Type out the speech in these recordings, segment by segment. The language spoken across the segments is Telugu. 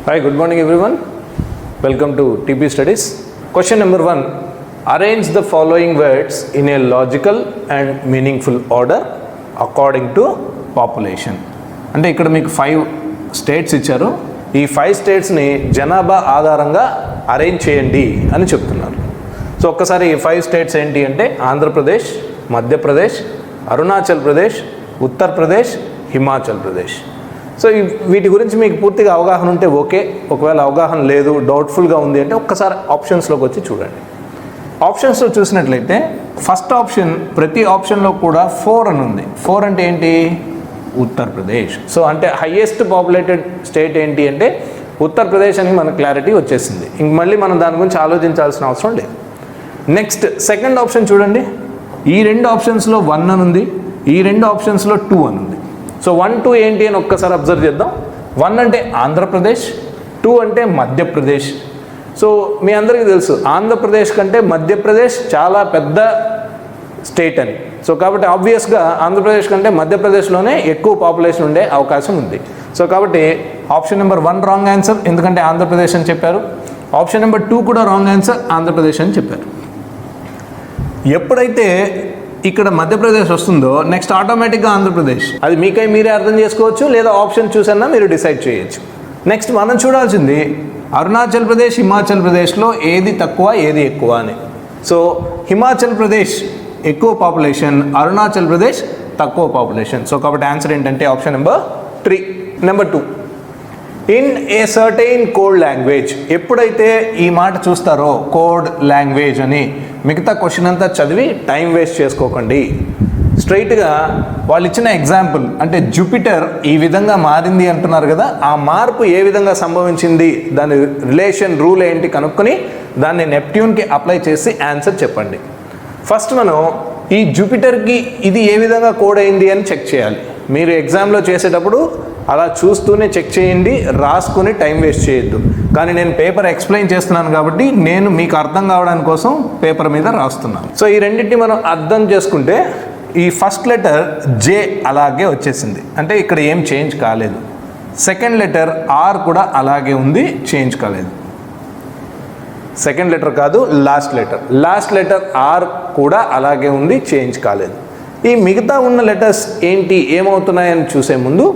Hi, good morning everyone. Welcome to TP Studies. Question number 1. Arrange the following words in a logical and meaningful order according to population. అంటే ఇక్కడ మీకు 5 స్టేట్స్ ఇచ్చారు. ఈ 5 స్టేట్స్ని జనాభా ఆధారంగా అరేంజ్ చేయండి అని చెప్తున్నారు. సో ఒక్కసారి ఈ 5 స్టేట్స్ ఏంటి అంటే ఆంధ్రప్రదేశ్, మధ్యప్రదేశ్, అరుణాచల్ ప్రదేశ్, ఉత్తరప్రదేశ్, హిమాచల్ ప్రదేశ్. సో వీటి గురించి మీకు పూర్తిగా అవగాహన ఉంటే ఓకే, ఒకవేళ అవగాహన లేదు, డౌట్ఫుల్గా ఉంది అంటే ఒక్కసారి ఆప్షన్స్లోకి వచ్చి చూడండి. ఆప్షన్స్లో చూసినట్లయితే ఫస్ట్ ఆప్షన్, ప్రతి ఆప్షన్లో కూడా 4 అని ఉంది. 4 అంటే ఏంటి? ఉత్తరప్రదేశ్. సో అంటే హయ్యెస్ట్ పాపులేటెడ్ స్టేట్ ఏంటి అంటే ఉత్తరప్రదేశ్ అని మనకు క్లారిటీ వచ్చేసింది. ఇంక మళ్ళీ మనం దాని గురించి ఆలోచించాల్సిన అవసరం లేదు. నెక్స్ట్ సెకండ్ ఆప్షన్ చూడండి. ఈ 2 ఆప్షన్స్లో 1 అని ఉంది, ఈ 2 ఆప్షన్స్లో 2 అని ఉంది. సో 1, 2 ఏంటి అని ఒక్కసారి అబ్జర్వ్ చేద్దాం. 1 అంటే ఆంధ్రప్రదేశ్, 2 అంటే మధ్యప్రదేశ్. సో మీ అందరికీ తెలుసు ఆంధ్రప్రదేశ్ కంటే మధ్యప్రదేశ్ చాలా పెద్ద స్టేట్ అని. సో కాబట్టి ఆబ్వియస్గా ఆంధ్రప్రదేశ్ కంటే మధ్యప్రదేశ్లోనే ఎక్కువ పాపులేషన్ ఉండే అవకాశం ఉంది. సో కాబట్టి ఆప్షన్ నెంబర్ 1 రాంగ్ ఆన్సర్, ఎందుకంటే ఆంధ్రప్రదేశ్ అని చెప్పారు. ఆప్షన్ నెంబర్ 2 కూడా రాంగ్ ఆన్సర్, ఆంధ్రప్రదేశ్ అని చెప్పారు. ఎప్పుడైతే ఇక్కడ మధ్యప్రదేశ్ వస్తుందో నెక్స్ట్ ఆటోమేటిక్గా ఆంధ్రప్రదేశ్. అది మీకై మీరే అర్థం చేసుకోవచ్చు, లేదా ఆప్షన్ చూసన్నా మీరు డిసైడ్ చేయొచ్చు. నెక్స్ట్ మనం చూడాల్సింది అరుణాచల్ ప్రదేశ్, హిమాచల్ ప్రదేశ్లో ఏది తక్కువ ఏది ఎక్కువ అని. సో హిమాచల్ ప్రదేశ్ ఎక్కువ పాపులేషన్, అరుణాచల్ ప్రదేశ్ తక్కువ పాపులేషన్. సో కాబట్టి ఆన్సర్ ఏంటంటే option number 3. Number 2, in a certain code language. ఎప్పుడైతే ఈ మాట చూస్తారో కోడ్ లాంగ్వేజ్ అని, మిగతా క్వశ్చన్ అంతా చదివి టైం వేస్ట్ చేసుకోకండి. స్ట్రైట్గా వాళ్ళు ఇచ్చిన ఎగ్జాంపుల్ అంటే జూపిటర్ ఈ విధంగా మారింది అంటున్నారు కదా, ఆ మార్పు ఏ విధంగా సంభవించింది, దాని రిలేషన్ రూల్ ఏంటి కనుక్కొని దాన్ని నెప్ట్యూన్కి అప్లై చేసి ఆన్సర్ చెప్పండి. ఫస్ట్ మనం ఈ జూపిటర్కి ఇది ఏ విధంగా కోడ్ అయింది అని చెక్ చేయాలి. మీరు ఎగ్జామ్లో చేసేటప్పుడు అలా చూస్తూనే చెక్ చేయండి, రాసుకుని టైం వేస్ట్ చేయొద్దు. కానీ నేను పేపర్ ఎక్స్ప్లెయిన్ చేస్తున్నాను కాబట్టి నేను మీకు అర్థం కావడానికి కోసం పేపర్ మీద రాస్తున్నాను. సో ఈ రెండింటిని మనం అర్థం చేసుకుంటే ఈ ఫస్ట్ లెటర్ జే అలాగే వచ్చేసింది, అంటే ఇక్కడ ఏం చేంజ్ కాలేదు. సెకండ్ లెటర్ ఆర్ కూడా అలాగే ఉంది, చేంజ్ కాలేదు. సెకండ్ లెటర్ కాదు, లాస్ట్ లెటర్ ఆర్ కూడా అలాగే ఉంది, చేంజ్ కాలేదు. ఈ మిగతా ఉన్న లెటర్స్ ఏంటి, ఏమవుతున్నాయని చూసే ముందు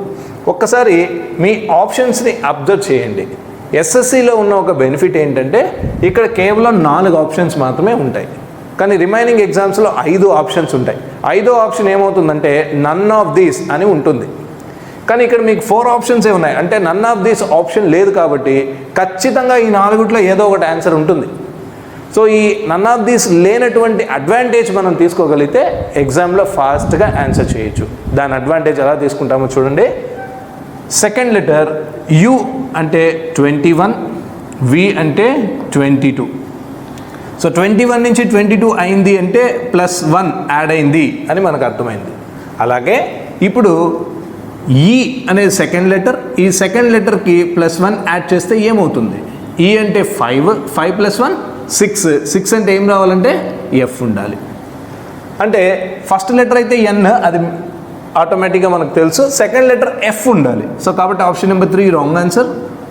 ఒక్కసారి మీ ఆప్షన్స్ని అబ్జర్వ్ చేయండి. ఎస్ఎస్సిలో ఉన్న ఒక బెనిఫిట్ ఏంటంటే ఇక్కడ కేవలం 4 ఆప్షన్స్ మాత్రమే ఉంటాయి, కానీ రిమైనింగ్ ఎగ్జామ్స్లో 5 ఆప్షన్స్ ఉంటాయి. 5వ ఆప్షన్ ఏమవుతుందంటే నన్ ఆఫ్ దీస్ అని ఉంటుంది. కానీ ఇక్కడ మీకు 4 ఆప్షన్సే ఉన్నాయి, అంటే నన్ ఆఫ్ దీస్ ఆప్షన్ లేదు కాబట్టి ఖచ్చితంగా ఈ 4 ఏదో ఒకటి ఆన్సర్ ఉంటుంది. సో ఈ నన్ ఆఫ్ దీస్ లేనటువంటి అడ్వాంటేజ్ మనం తీసుకోగలిగితే ఎగ్జామ్లో ఫాస్ట్గా ఆన్సర్ చేయొచ్చు. దాని అడ్వాంటేజ్ ఎలా తీసుకుంటామో చూడండి. సెకండ్ లెటర్ యు అంటే 21, వి అంటే 22. సో 21 నుంచి 22 అయింది అంటే +1 యాడ్ అయింది అని మనకు అర్థమైంది. అలాగే ఇప్పుడు ఈ అనేది సెకండ్ లెటర్, ఈ సెకండ్ లెటర్కి +1 యాడ్ చేస్తే ఏమవుతుంది? ఈ అంటే 5, 5 + 1 6, 6 అంటే ఏం రావాలంటే ఎఫ్ ఉండాలి. అంటే ఫస్ట్ లెటర్ అయితే ఎన్, అది ఆటోమేటిక్గా మనకు తెలుసు. సెకండ్ లెటర్ ఎఫ్ ఉండాలి. సో కాబట్టి option number 3 wrong answer,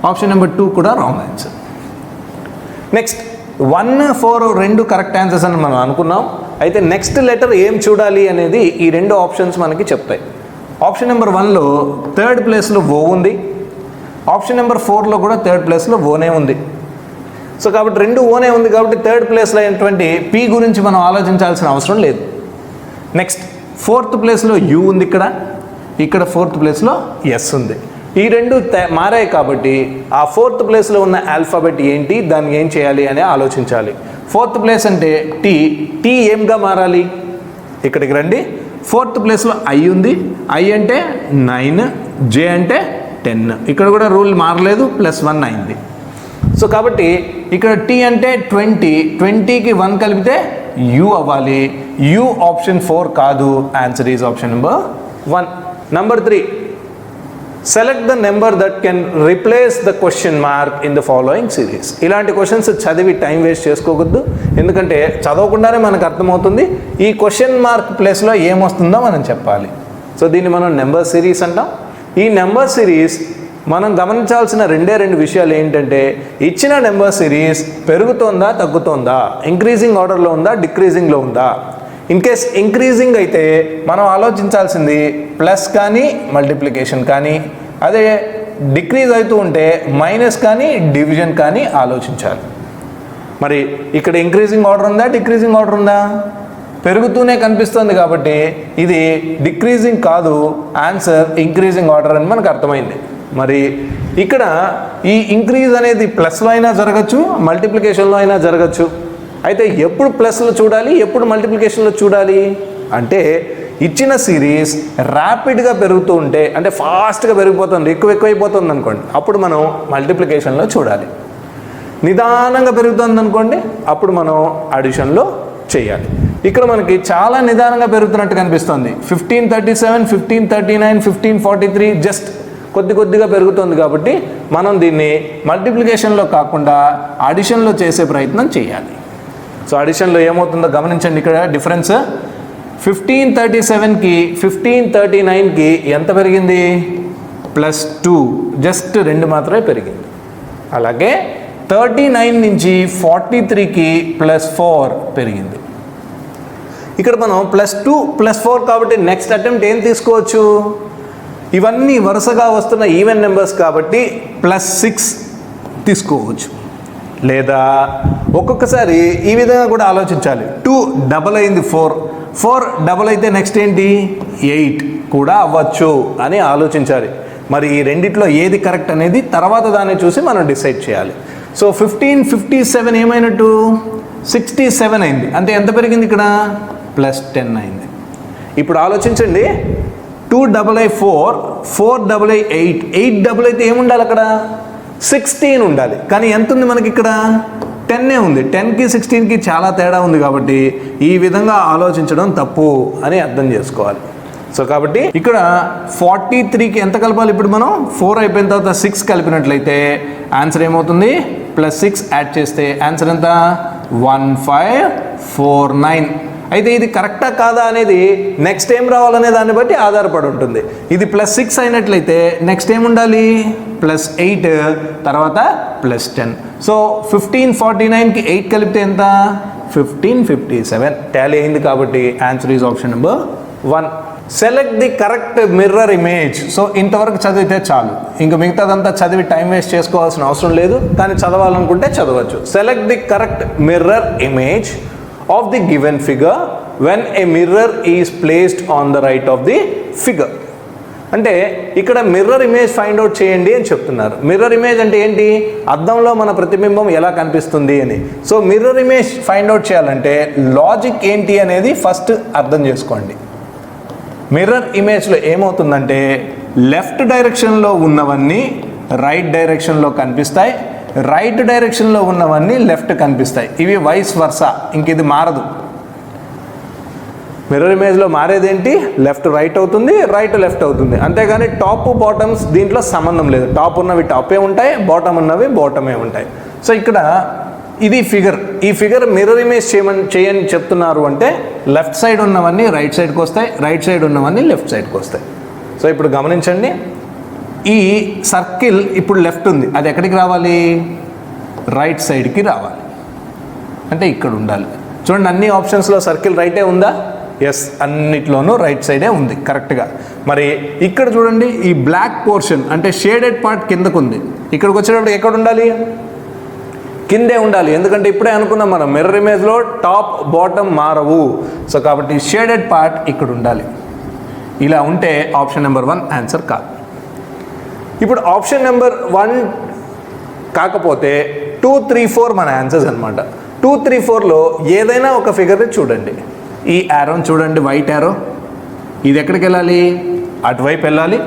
option number 2 కూడా wrong answer. Next 1, 4 2 correct answers అని మనం అనుకున్నాం. అయితే నెక్స్ట్ లెటర్ ఏం చూడాలి అనేది ఈ 2 ఆప్షన్స్ మనకి చెప్తాయి. ఆప్షన్ నెంబర్ 1లో 3rd ప్లేస్లో ఓ ఉంది, ఆప్షన్ నెంబర్ 4లో కూడా 3rd ప్లేస్లో ఓనే ఉంది. సో కాబట్టి 2 ఓనే ఉంది కాబట్టి 3rd ప్లేస్లో అయినటువంటి పి గురించి మనం ఆలోచించాల్సిన అవసరం లేదు. నెక్స్ట్ 4th ప్లేస్లో యూ ఉంది, ఇక్కడ 4th ప్లేస్లో ఎస్ ఉంది. ఈ 2 మారాయి కాబట్టి ఆ 4th ప్లేస్లో ఉన్న ఆల్ఫాబెట్ ఏంటి, దాన్ని ఏం చేయాలి అని ఆలోచించాలి. 4th ప్లేస్ అంటే టీ ఏంగా మారాలి? ఇక్కడికి రండి. 4th ప్లేస్లో ఐ ఉంది, ఐ అంటే 9, జే అంటే 10. ఇక్కడ కూడా రూల్ మారలేదు, +1 అయింది. సో కాబట్టి ఇక్కడ టీ అంటే 20, 20కి 1 కలిపితే యూ అవ్వాలి. యూ ఆప్షన్ 4 కాదు, answer is option number 1. Number 3, select the number that can replace the question mark in the following series. ఇలాంటి క్వశ్చన్స్ చదివి టైం వేస్ట్ చేసుకోవద్దు, ఎందుకంటే చదవకుండానే మనకు అర్థమవుతుంది ఈ క్వశ్చన్ మార్క్ ప్లేస్లో ఏమొస్తుందో మనం చెప్పాలి. సో దీన్ని మనం నెంబర్ సిరీస్ అంటాం. ఈ నెంబర్ సిరీస్ మనం గమనించాల్సిన రెండు విషయాలు ఏంటంటే ఇచ్చిన నెంబర్ సిరీస్ పెరుగుతోందా తగ్గుతోందా, ఇంక్రీజింగ్ ఆర్డర్లో ఉందా డిక్రీజింగ్లో ఉందా. ఇన్ కేస్ ఇంక్రీజింగ్ అయితే మనం ఆలోచించాల్సింది ప్లస్ కానీ మల్టిప్లికేషన్ కానీ, అదే డిక్రీజ్ అవుతూ ఉంటే మైనస్ కానీ డివిజన్ కానీ ఆలోచించాలి. మరి ఇక్కడ ఇంక్రీజింగ్ ఆర్డర్ ఉందా డిక్రీజింగ్ ఆర్డర్ ఉందా, పెరుగుతూనే కనిపిస్తుంది కాబట్టి ఇది డిక్రీజింగ్ కాదు, ఆన్సర్ ఇంక్రీజింగ్ ఆర్డర్ అని మనకు అర్థమైంది. మరి ఇక్కడ ఈ ఇంక్రీజ్ అనేది ప్లస్లో అయినా జరగచ్చు, మల్టిప్లికేషన్లో అయినా జరగచ్చు. అయితే ఎప్పుడు ప్లస్లో చూడాలి, ఎప్పుడు మల్టిప్లికేషన్లో చూడాలి అంటే ఇచ్చిన సిరీస్ ర్యాపిడ్గా పెరుగుతూ ఉంటే, అంటే ఫాస్ట్గా పెరిగిపోతుంది, ఎక్కువైపోతుంది అనుకోండి, అప్పుడు మనం మల్టిప్లికేషన్లో చూడాలి. నిదానంగా పెరుగుతుంది అనుకోండి, అప్పుడు మనం అడిషన్లో చేయాలి. ఇక్కడ మనకి చాలా నిదానంగా పెరుగుతున్నట్టు కనిపిస్తుంది. 1537, 1539, 1543 జస్ట్ కొద్దిగా పెరుగుతుంది కాబట్టి మనం దీన్ని మల్టిప్లికేషన్లో కాకుండా అడిషన్లో చేసే ప్రయత్నం చేయాలి. సో అడిషన్లో ఏమవుతుందో గమనించండి. ఇక్కడ డిఫరెన్స్ 1537కి 1539కి ఎంత పెరిగింది, +2, జస్ట్ 2 మాత్రమే పెరిగింది. అలాగే 39 నుంచి 43కి +4 పెరిగింది. ఇక్కడ మనం +2, +4 కాబట్టి నెక్స్ట్ అటెంప్ట్ ఏం తీసుకోవచ్చు, ఇవన్నీ వరుసగా వస్తున్న ఈవెన్ నెంబర్స్ కాబట్టి +6 తీసుకోవచ్చు. లేదా ఒక్కొక్కసారి ఈ విధంగా కూడా ఆలోచించాలి. 2 డబల్ అయింది 4, 4 డబల్ అయితే నెక్స్ట్ ఏంటి 8 కూడా అవ్వచ్చు అని ఆలోచించాలి. మరి ఈ రెండిట్లో ఏది కరెక్ట్ అనేది తర్వాత దాన్ని చూసి మనం డిసైడ్ చేయాలి. సో 1557 ఏమైనట్టు 67 అయింది, అంటే ఎంత పెరిగింది ఇక్కడ +10 అయింది. ఇప్పుడు ఆలోచించండి, 2 డబల్ అయి 4, 4 డబల్ అయి 8, 8 డబల్ అయితే ఏముండాలి అక్కడ 16 ఉండాలి. కానీ ఎంత ఉంది మనకి ఇక్కడ 10 ఉంది. 10కి 16కి చాలా తేడా ఉంది కాబట్టి ఈ విధంగా ఆలోచించడం తప్పు అని అర్థం చేసుకోవాలి. సో కాబట్టి ఇక్కడ 43కి ఎంత కలపాలి, ఇప్పుడు మనం 4 అయిపోయిన తర్వాత 6 కలిపినట్లయితే ఆన్సర్ ఏమవుతుంది, +6 యాడ్ చేస్తే ఆన్సర్ ఎంత 1549. అయితే ఇది కరెక్టా కాదా అనేది నెక్స్ట్ ఏం రావాలనే దాన్ని బట్టి ఆధారపడి ఉంటుంది. ఇది +6 అయినట్లయితే నెక్స్ట్ ఏం ఉండాలి +8, తర్వాత +10. సో 1549కి 8 కలిపితే ఎంత 1557 టాలీ అయింది. కాబట్టి answer is option number 1. Select the correct mirror image. So ఇంతవరకు చదివితే చాలు, ఇంకా మిగతాదంతా చదివి టైం వేస్ట్ చేసుకోవాల్సిన అవసరం లేదు, కానీ చదవాలనుకుంటే చదవచ్చు. Select the correct mirror image of the given figure when a mirror is placed on the right of the figure. అంటే ఇక్కడ మిర్రర్ ఇమేజ్ ఫైండ్ అవుట్ చేయండి అని చెప్తున్నారు. మిర్రర్ ఇమేజ్ అంటే ఏంటి, అద్దంలో మన ప్రతిబింబం ఎలా కనిపిస్తుంది అని. So mirror image find out చేయాలంటే లాజిక్ ఏంటి అనేది ఫస్ట్ అర్థం చేసుకోండి. మిర్రర్ ఇమేజ్లో ఏమవుతుందంటే లెఫ్ట్ డైరెక్షన్లో ఉన్నవన్నీ రైట్ డైరెక్షన్లో కనిపిస్తాయి, రైట్ డైరెక్షన్లో ఉన్నవన్నీ లెఫ్ట్ కనిపిస్తాయి. ఇవి వైస్ వర్సా, ఇంక ఇది మారదు. మిర్రర్ ఇమేజ్లో మారేదేంటి, లెఫ్ట్ రైట్ అవుతుంది, రైట్ లెఫ్ట్ అవుతుంది, అంతేగాని టాప్ బాటమ్స్ దీంట్లో సంబంధం లేదు. టాప్ ఉన్నవి టాపే ఉంటాయి, బాటమ్ ఉన్నవి బాటమే ఉంటాయి. సో ఇక్కడ ఇది ఫిగర్, ఈ ఫిగర్ మిర్రర్ ఇమేజ్ చేయని చెప్తున్నారు అంటే లెఫ్ట్ సైడ్ ఉన్నవన్నీ రైట్ సైడ్కి వస్తాయి, రైట్ సైడ్ ఉన్నవన్నీ లెఫ్ట్ సైడ్కి వస్తాయి. సో ఇప్పుడు గమనించండి, ఈ సర్కిల్ ఇప్పుడు లెఫ్ట్ ఉంది, అది ఎక్కడికి రావాలి రైట్ సైడ్కి రావాలి, అంటే ఇక్కడ ఉండాలి. చూడండి అన్ని ఆప్షన్స్లో సర్కిల్ రైటే ఉందా, ఎస్ అన్నిట్లోనూ రైట్ సైడే ఉంది కరెక్ట్గా. మరి ఇక్కడ చూడండి ఈ బ్లాక్ పోర్షన్ అంటే షేడెడ్ పార్ట్ కిందకు ఉంది, ఇక్కడికి వచ్చేటప్పుడు ఎక్కడ ఉండాలి కిందే ఉండాలి. ఎందుకంటే ఇప్పుడే అనుకున్నాం మనం మిర్రర్ ఇమేజ్లో టాప్ బాటమ్ మారవు. సో కాబట్టి షేడెడ్ పార్ట్ ఇక్కడ ఉండాలి. ఇలా ఉంటే ఆప్షన్ నెంబర్ 1 ఆన్సర్ కాదు. ఇప్పుడు ఆప్షన్ నెంబర్ 1 కాకపోతే 2, 3, 4 మన ఆన్సర్స్ అనమాట. 2, 3, 4లో ఏదైనా ఒక ఫిగర్ని చూడండి. ఈ యారోని చూడండి, వైట్ యారో, ఇది ఎక్కడికి వెళ్ళాలి అటువైపు వెళ్ళాలి.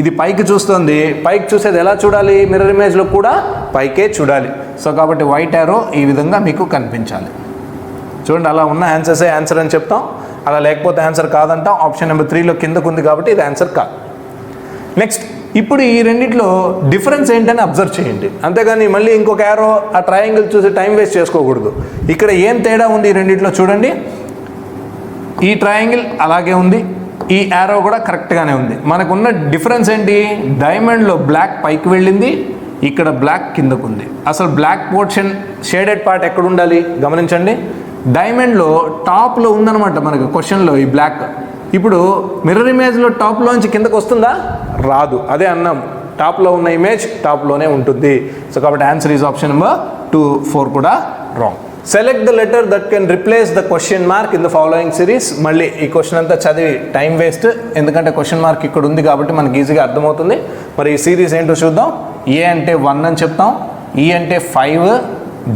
ఇది పైకి చూస్తుంది, పైకి చూసేది ఎలా చూడాలి మిర్రర్ ఇమేజ్లో కూడా పైకే చూడాలి. సో కాబట్టి వైట్ యారో ఈ విధంగా మీకు కనిపించాలి. చూడండి అలా ఉన్న ఆన్సర్సే ఆన్సర్ అని చెప్తాం, అలా లేకపోతే ఆన్సర్ కాదంటాం. ఆప్షన్ నెంబర్ 3లో కిందకు ఉంది కాబట్టి ఇది ఆన్సర్ కాదు. నెక్స్ట్ ఇప్పుడు ఈ రెండిట్లో డిఫరెన్స్ ఏంటని అబ్జర్వ్ చేయండి, అంతేగాని మళ్ళీ ఇంకొక యారో ఆ ట్రయాంగిల్ చూసి టైం వేస్ట్ చేసుకోకూడదు. ఇక్కడ ఏం తేడా ఉంది ఈ రెండిట్లో చూడండి, ఈ ట్రయాంగిల్ అలాగే ఉంది, ఈ యారో కూడా కరెక్ట్గానే ఉంది. మనకున్న డిఫరెన్స్ ఏంటి, డైమండ్లో బ్లాక్ పైకి వెళ్ళింది, ఇక్కడ బ్లాక్ కిందకు ఉంది. అసలు బ్లాక్ పోర్షన్ షేడెడ్ పార్ట్ ఎక్కడ ఉండాలి గమనించండి. డైమండ్లో టాప్లో ఉందన్నమాట మనకు క్వశ్చన్లో ఈ బ్లాక్. ఇప్పుడు మిర్రర్ ఇమేజ్లో టాప్లోంచి కిందకు వస్తుందా, రాదు. అదే అన్నాం, టాప్లో ఉన్న ఇమేజ్ టాప్లోనే ఉంటుంది. సో కాబట్టి ఆన్సర్ ఈజ్ ఆప్షన్ నెంబర్ 2, 4 కూడా wrong. Select the letter that can replace the question mark in the following series. మళ్ళీ ఈ క్వశ్చన్ అంతా చదివి టైం వేస్ట్, ఎందుకంటే క్వశ్చన్ మార్క్ ఇక్కడ ఉంది కాబట్టి మనకి ఈజీగా అర్థమవుతుంది. మరి ఈ సిరీస్ ఏంటో చూద్దాం. ఏ అంటే 1 అని చెప్తాం, ఈ అంటే 5,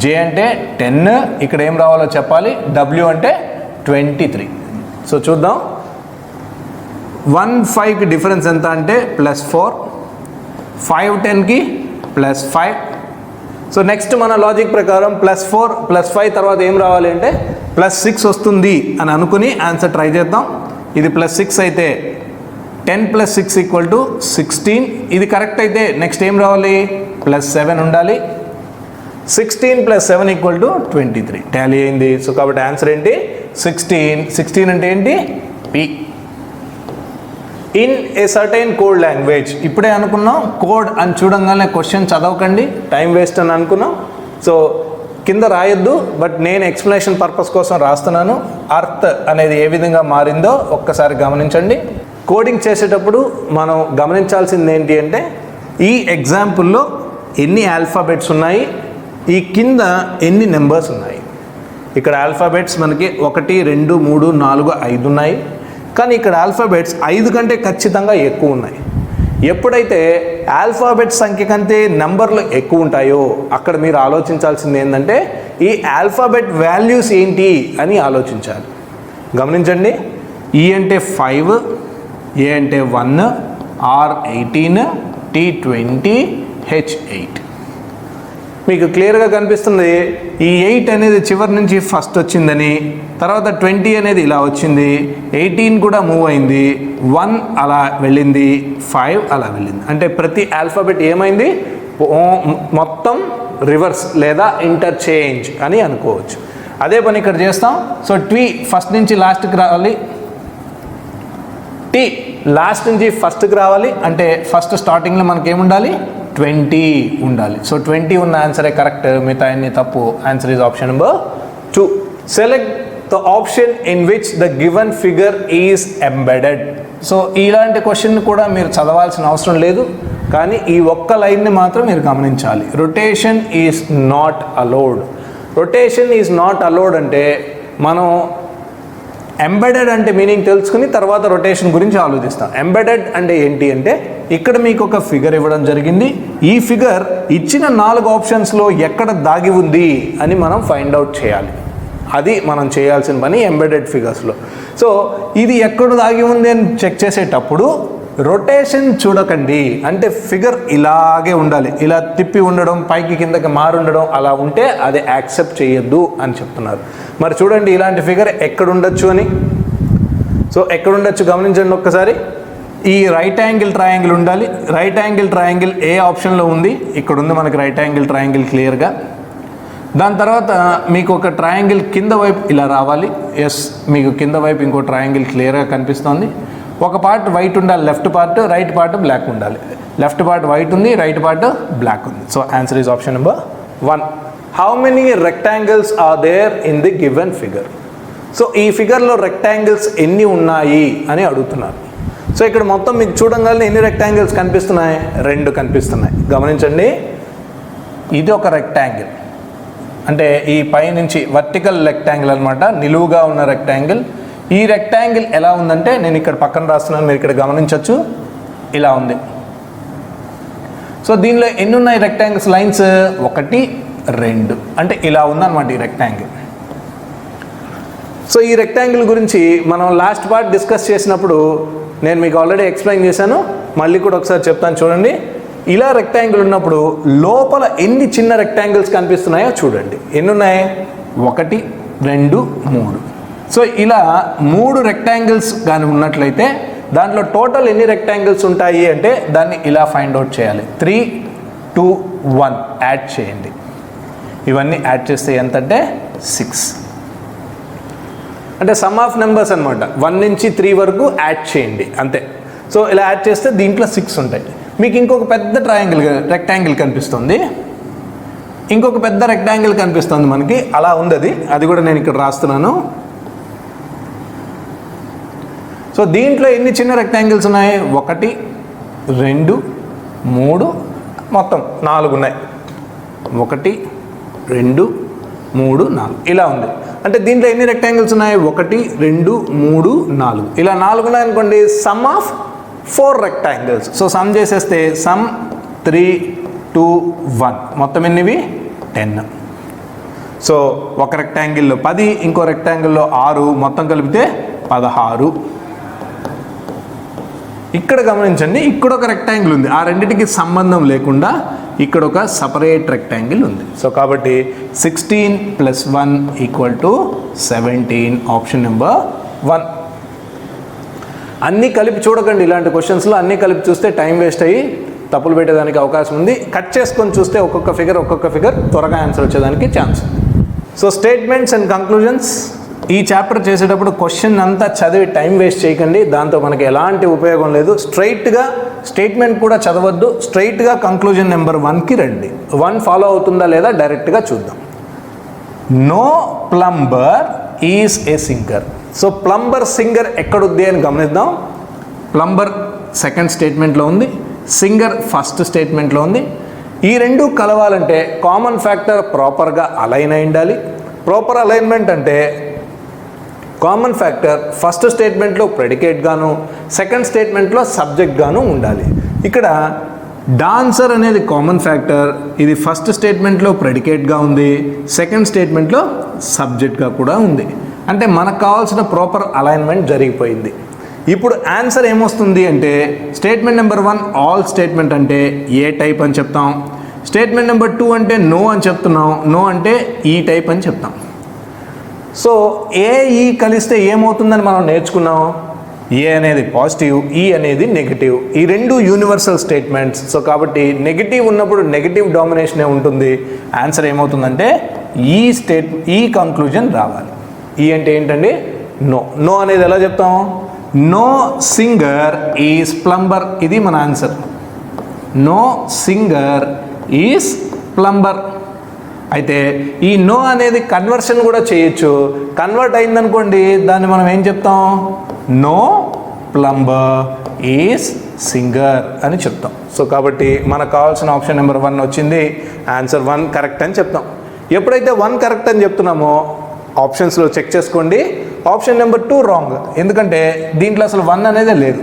జే అంటే 10, ఇక్కడ ఏం రావాలో చెప్పాలి, డబ్ల్యూ అంటే 23. సో చూద్దాం. 1, 5కి డిఫరెన్స్ ఎంత అంటే +4, 5, 10కి +5. సో నెక్స్ట్ మన లాజిక్ ప్రకారం +4 +5 తర్వాత ఏం రావాలి అంటే +6 వస్తుంది అని అనుకుని ఆన్సర్ ట్రై చేద్దాం. ఇది +6 అయితే 10 + 6 = 16. ఇది కరెక్ట్ అయితే నెక్స్ట్ ఏం రావాలి, +7 ఉండాలి. 16 + 7 = 23. టాలీ అయింది. సో కాబట్టి ఆన్సర్ ఏంటి 16. 16 అంటే ఏంటి, P. In a certain code language. ఇప్పుడే అనుకున్నాం కోడ్ అని చూడంగానే క్వశ్చన్ చదవకండి, టైం వేస్ట్ అని అనుకున్నాం. సో కింద రాయొద్దు, బట్ నేను ఎక్స్ప్లెనేషన్ పర్పస్ కోసం రాస్తున్నాను. అర్త్ అనేది ఏ విధంగా మారిందో ఒక్కసారి గమనించండి. కోడింగ్ చేసేటప్పుడు మనం గమనించాల్సింది ఏంటి అంటే ఈ ఎగ్జాంపుల్లో ఎన్ని ఆల్ఫాబెట్స్ ఉన్నాయి, ఈ కింద ఎన్ని నెంబర్స్ ఉన్నాయి. ఇక్కడ ఆల్ఫాబెట్స్ మనకి 1, 2, 3, 4, 5 ఉన్నాయి. కానీ ఇక్కడ ఆల్ఫాబెట్స్ 5 కంటే ఖచ్చితంగా ఎక్కువ ఉన్నాయి. ఎప్పుడైతే ఆల్ఫాబెట్ సంఖ్య కంటే నెంబర్లు ఎక్కువ ఉంటాయో అక్కడ మీరు ఆలోచించాల్సింది ఏంటంటే ఈ ఆల్ఫాబెట్ వాల్యూస్ ఏంటి అని ఆలోచించాలి. గమనించండి, ఈ అంటే 5, ఏ అంటే 1, ఆర్ 18, టీ 20, హెచ్ 8. మీకు క్లియర్గా కనిపిస్తుంది ఈ 8 అనేది చివరి నుంచి ఫస్ట్ వచ్చిందని, తర్వాత 20 అనేది ఇలా వచ్చింది, 18 కూడా మూవ్ అయింది, 1 అలా వెళ్ళింది, 5 అలా వెళ్ళింది. అంటే ప్రతి ఆల్ఫాబెట్ ఏమైంది, మొత్తం రివర్స్ లేదా ఇంటర్చేంజ్ అని అనుకోవచ్చు. అదే పని ఇక్కడ చేస్తాం. సో టీ ఫస్ట్ నుంచి లాస్ట్కి రావాలి, టీ లాస్ట్ నుంచి ఫస్ట్కి రావాలి. అంటే ఫస్ట్ స్టార్టింగ్లో మనకి ఏముండాలి, 20 ఉండాలి. సో 20 ఉన్న ఆన్సరే కరెక్ట్, మిగతా అన్ని తప్పు. Answer is option number 2. Select the option in which the given figure is embedded. So ఇలాంటి క్వశ్చన్ కూడా మీరు చదవాల్సిన అవసరం లేదు, కానీ ఈ ఒక్క లైన్ని మాత్రం మీరు గమనించాలి. Rotation is not allowed. Rotation is not allowed అంటే మనం ఎంబెడెడ్ అంటే మీనింగ్ తెలుసుకుని తర్వాత రొటేషన్ గురించి ఆలోచిస్తాం. ఎంబెడెడ్ అంటే ఏంటి అంటే ఇక్కడ మీకు ఒక ఫిగర్ ఇవ్వడం జరిగింది, ఈ ఫిగర్ ఇచ్చిన 4 ఆప్షన్స్లో ఎక్కడ దాగి ఉంది అని మనం ఫైండ్ అవుట్ చేయాలి. అది మనం చేయాల్సిన పని ఎంబెడెడ్ ఫిగర్స్లో. సో ఇది ఎక్కడ దాగి ఉంది అని చెక్ చేసేటప్పుడు రొటేషన్ చూడకండి. అంటే ఫిగర్ ఇలాగే ఉండాలి, ఇలా తిప్పి ఉండడం, పైకి కిందకి మారుండడం అలా ఉంటే అది యాక్సెప్ట్ చేయొద్దు అని చెప్తున్నారు. మరి చూడండి ఇలాంటి ఫిగర్ ఎక్కడ ఉండొచ్చు అని. సో ఎక్కడ ఉండొచ్చు గమనించండి ఒక్కసారి. ఈ రైట్ యాంగిల్ ట్రయాంగిల్ ఉండాలి. రైట్ యాంగిల్ ట్రయాంగిల్ ఏ ఆప్షన్లో ఉంది, ఇక్కడ ఉంది మనకి రైట్ యాంగిల్ ట్రయాంగిల్ క్లియర్గా. దాని తర్వాత మీకు ఒక ట్రయాంగిల్ కింద వైపు ఇలా రావాలి. ఎస్, మీకు కింద వైపు ఇంకో ట్రయాంగిల్ క్లియర్గా కనిపిస్తుంది. ఒక పార్ట్ వైట్ ఉండాలి, left part, right part black ఉండాలి. లెఫ్ట్ పార్ట్ వైట్ ఉంది, రైట్ పార్ట్ బ్లాక్ ఉంది. So answer is option number 1. How many rectangles are there in the given figure. So ఈ ఫిగర్లో రెక్టాంగిల్స్ ఎన్ని ఉన్నాయి అని అడుగుతున్నారు. సో ఇక్కడ మొత్తం మీకు చూడంగానే ఎన్ని రెక్టాంగిల్స్ కనిపిస్తున్నాయి, 2 కనిపిస్తున్నాయి. గమనించండి, ఇది ఒక రెక్టాంగిల్, అంటే ఈ పై నుంచి వర్టికల్ రెక్టాంగిల్ అనమాట, నిలువుగా ఉన్న రెక్టాంగిల్. ఈ రెక్టాంగిల్ ఎలా ఉందంటే నేను ఇక్కడ పక్కన రాస్తున్నాను, మీరు ఇక్కడ గమనించవచ్చు, ఇలా ఉంది. సో దీనిలో ఎన్ని ఉన్నాయి రెక్టాంగిల్స్ లైన్స్, 1, 2, అంటే ఇలా ఉందన్నమాట ఈ రెక్టాంగిల్. సో ఈ రెక్టాంగిల్ గురించి మనం లాస్ట్ పార్ట్ డిస్కస్ చేసినప్పుడు నేను మీకు ఆల్రెడీ ఎక్స్ప్లెయిన్ చేశాను, మళ్ళీ కూడా ఒకసారి చెప్తాను చూడండి. ఇలా రెక్టాంగిల్ ఉన్నప్పుడు లోపల ఎన్ని చిన్న రెక్టాంగిల్స్ కనిపిస్తున్నాయో చూడండి. ఎన్ని ఉన్నాయి, 1, 2, 3. సో ఇలా 3 రెక్టాంగిల్స్ కానీ ఉన్నట్లయితే దాంట్లో టోటల్ ఎన్ని రెక్టాంగిల్స్ ఉంటాయి అంటే దాన్ని ఇలా ఫైండ్ అవుట్ చేయాలి. 3, 2, 1 యాడ్ చేయండి. ఇవన్నీ యాడ్ చేస్తే ఎంతంటే 6. అంటే సమ్ ఆఫ్ నెంబర్స్ అనమాట, 1 నుంచి 3 వరకు యాడ్ చేయండి అంతే. సో ఇలా యాడ్ చేస్తే దీంట్లో 6 ఉంటాయి. మీకు ఇంకొక పెద్ద రెక్టాంగిల్ కనిపిస్తుంది, ఇంకొక పెద్ద రెక్టాంగిల్ కనిపిస్తుంది మనకి, అలా ఉంది అది కూడా నేను ఇక్కడ రాస్తున్నాను. సో దీంట్లో ఎన్ని చిన్న రెక్టాంగిల్స్ ఉన్నాయి? 1 2 3 మొత్తం 4 ఉన్నాయి. 1 2 3 4 ఇలా ఉంది. అంటే దీంట్లో ఎన్ని రెక్టాంగిల్స్ ఉన్నాయి? 1 2 3 4 ఇలా 4 ఉన్నాయి అనుకోండి. Some of 4 rectangles. So some చేసేస్తే సమ్ 3 2 1 మొత్తం ఎన్నివి? 10. సో ఒక రెక్టాంగిల్లో 10, ఇంకో రెక్టాంగిల్లో 6, మొత్తం కలిపితే 16. ఇక్కడ గమనించండి, ఇక్కడ ఒక రెక్టాంగిల్ ఉంది, ఆ రెండింటికి సంబంధం లేకుండా ఇక్కడ ఒక సపరేట్ రెక్టాంగిల్ ఉంది. సో కాబట్టి 16 + 1 = 17, ఆప్షన్ నెంబర్ 1. అన్నీ కలిపి చూడకండి, ఇలాంటి క్వశ్చన్స్లో అన్నీ కలిపి చూస్తే టైం వేస్ట్ అయ్యి తప్పులు పెట్టేదానికి అవకాశం ఉంది. కట్ చేసుకొని చూస్తే ఒక్కొక్క ఫిగర్ త్వరగా ఆన్సర్ వచ్చేదానికి ఛాన్స్ ఉంది. సో స్టేట్మెంట్స్ అండ్ కంక్లూజన్స్ ఈ చాప్టర్ చేసేటప్పుడు క్వశ్చన్ అంతా చదివి టైం వేస్ట్ చేయకండి, దాంతో మనకి ఎలాంటి ఉపయోగం లేదు. స్ట్రైట్గా స్టేట్మెంట్ కూడా చదవద్దు, స్ట్రైట్గా కంక్లూజన్ నెంబర్ 1కి రండి. 1 ఫాలో అవుతుందా లేదా డైరెక్ట్గా చూద్దాం. No plumber is a singer. So plumber singer ఎక్కడుంది అని గమనిద్దాం. ప్లంబర్ సెకండ్ స్టేట్మెంట్లో ఉంది, సింగర్ ఫస్ట్ స్టేట్మెంట్లో ఉంది. ఈ రెండు కలవాలంటే కామన్ ఫ్యాక్టర్ ప్రాపర్గా అలైన్ అయి ఉండాలి. ప్రాపర్ అలైన్మెంట్ అంటే కామన్ ఫ్యాక్టర్ ఫస్ట్ స్టేట్మెంట్లో ప్రెడికేట్ గాను, సెకండ్ స్టేట్మెంట్లో సబ్జెక్ట్ గాను ఉండాలి. ఇక్కడ డాన్సర్ అనేది కామన్ ఫ్యాక్టర్, ఇది ఫస్ట్ స్టేట్మెంట్లో ప్రెడికేట్గా ఉంది, సెకండ్ స్టేట్మెంట్లో సబ్జెక్ట్గా కూడా ఉంది. అంటే మనకు కావాల్సిన ప్రాపర్ అలైన్మెంట్ జరిగిపోయింది. ఇప్పుడు ఆన్సర్ ఏమొస్తుంది అంటే స్టేట్మెంట్ నెంబర్ 1 ఆల్ స్టేట్మెంట్ అంటే ఏ టైప్ అని చెప్తాం, స్టేట్మెంట్ నెంబర్ 2 అంటే నో అని చెప్తున్నాం, నో అంటే ఈ టైప్ అని చెప్తాం. సో ఏ ఈ కలిస్తే ఏమవుతుందని మనం నేర్చుకున్నాం. ఏ అనేది పాజిటివ్, ఈ అనేది నెగిటివ్. ఈ రెండు యూనివర్సల్ స్టేట్మెంట్స్. సో కాబట్టి నెగిటివ్ ఉన్నప్పుడు నెగిటివ్ డామినేషనే ఉంటుంది. ఆన్సర్ ఏమవుతుందంటే ఈ కంక్లూజన్ రావాలి. ఈ అంటే ఏంటండి? నో. నో అనేది ఎలా చెప్తాం? No singer is plumber. ఇది మన answer. No singer is plumber. అయితే ఈ నో అనేది కన్వర్షన్ కూడా చేయొచ్చు. కన్వర్ట్ అయిందనుకోండి, దాన్ని మనం ఏం చెప్తాం? నో ప్లంబర్ ఈజ్ సింగర్ అని చెప్తాం. సో కాబట్టి మనకు కావాల్సిన ఆప్షన్ నెంబర్ 1 వచ్చింది. ఆన్సర్ 1 కరెక్ట్ అని చెప్తాం. ఎప్పుడైతే 1 కరెక్ట్ అని చెప్తున్నామో ఆప్షన్స్లో చెక్ చేసుకోండి. ఆప్షన్ నెంబర్ 2 రాంగ్, ఎందుకంటే దీంట్లో అసలు 1 అనేదే లేదు.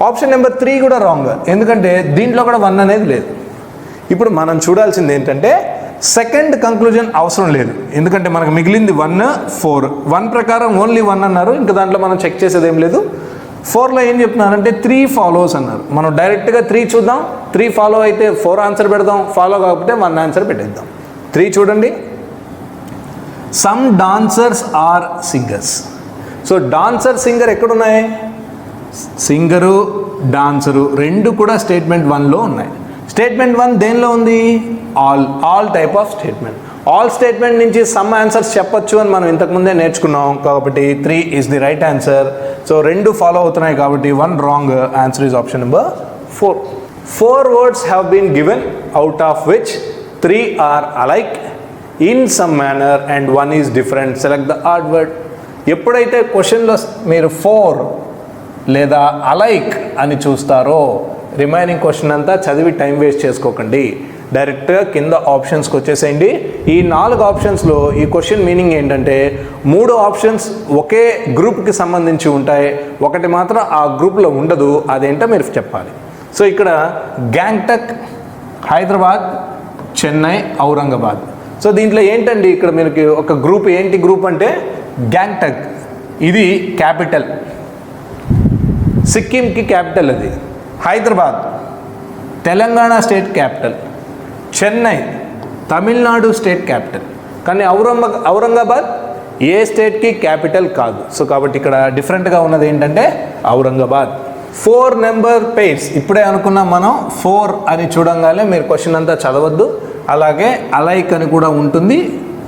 ఆప్షన్ నెంబర్ 3 కూడా రాంగ్, ఎందుకంటే దీంట్లో కూడా 1 అనేది లేదు. ఇప్పుడు మనం చూడాల్సింది ఏంటంటే సెకండ్ కంక్లూజన్ అవసరం లేదు, ఎందుకంటే మనకు మిగిలింది 1 4. 1 ప్రకారం ఓన్లీ 1 అన్నారు, ఇంకా దాంట్లో మనం చెక్ చేసేది ఏం లేదు. 4లో ఏం చెప్తున్నారంటే 3 ఫాలోస్ అన్నారు. మనం డైరెక్ట్గా 3 చూద్దాం. 3 ఫాలో అయితే 4 ఆన్సర్ పెడదాం, ఫాలో కాకపోతే 1 ఆన్సర్ పెట్టేద్దాం. 3 చూడండి. Some dancers are singers. So dancer singer ఎక్కడున్నాయి? సింగరు డాన్సరు రెండు కూడా స్టేట్మెంట్ 1లో ఉన్నాయి. స్టేట్మెంట్ 1 దేనిలో ఉంది? All type of statement. All statement నుంచి సమ్ ఆన్సర్స్ చెప్పొచ్చు అని మనం ఇంతకుముందే నేర్చుకున్నాం. కాబట్టి 3 is the right answer. So రెండు ఫాలో అవుతున్నాయి కాబట్టి 1 wrong. Answer is option number 4. 4 words have been given, out of which 3 are alike in some manner and 1 is different. Select the odd word. ఎప్పుడైతే క్వశ్చన్లో మీరు 4 లేదా అలైక్ అని చూస్తారో రిమైనింగ్ క్వశ్చన్ అంతా చదివి టైం వేస్ట్ చేసుకోకండి. డైరెక్ట్గా కింద ఆప్షన్స్కి వచ్చేసేయండి. ఈ 4 ఆప్షన్స్లో ఈ క్వశ్చన్ మీనింగ్ ఏంటంటే 3 ఆప్షన్స్ ఒకే గ్రూప్కి సంబంధించి ఉంటాయి, ఒకటి మాత్రం ఆ గ్రూప్లో ఉండదు. అదేంటో మీరు చెప్పాలి. సో ఇక్కడ గ్యాంగ్టక్, హైదరాబాద్, చెన్నై, ఔరంగాబాద్. సో దీంట్లో ఏంటండి ఇక్కడ మీకు ఒక గ్రూప్, ఏంటి గ్రూప్ అంటే గ్యాంగ్టక్. ఇది క్యాపిటల్, సిక్కింకి క్యాపిటల్ అది. Hyderabad Telangana state capital, Chennai Tamil Nadu state capital. కానీ ఔరంగాబాద్ ఏ స్టేట్కి క్యాపిటల్ కాదు. సో కాబట్టి ఇక్కడ డిఫరెంట్గా ఉన్నది ఏంటంటే ఔరంగాబాద్. 4 నెంబర్ పెయిర్స్ ఇప్పుడే అనుకున్నాం మనం. 4 అని చూడంగానే మీరు క్వశ్చన్ అంతా చదవద్దు. అలాగే అలైక్ అని కూడా ఉంటుంది.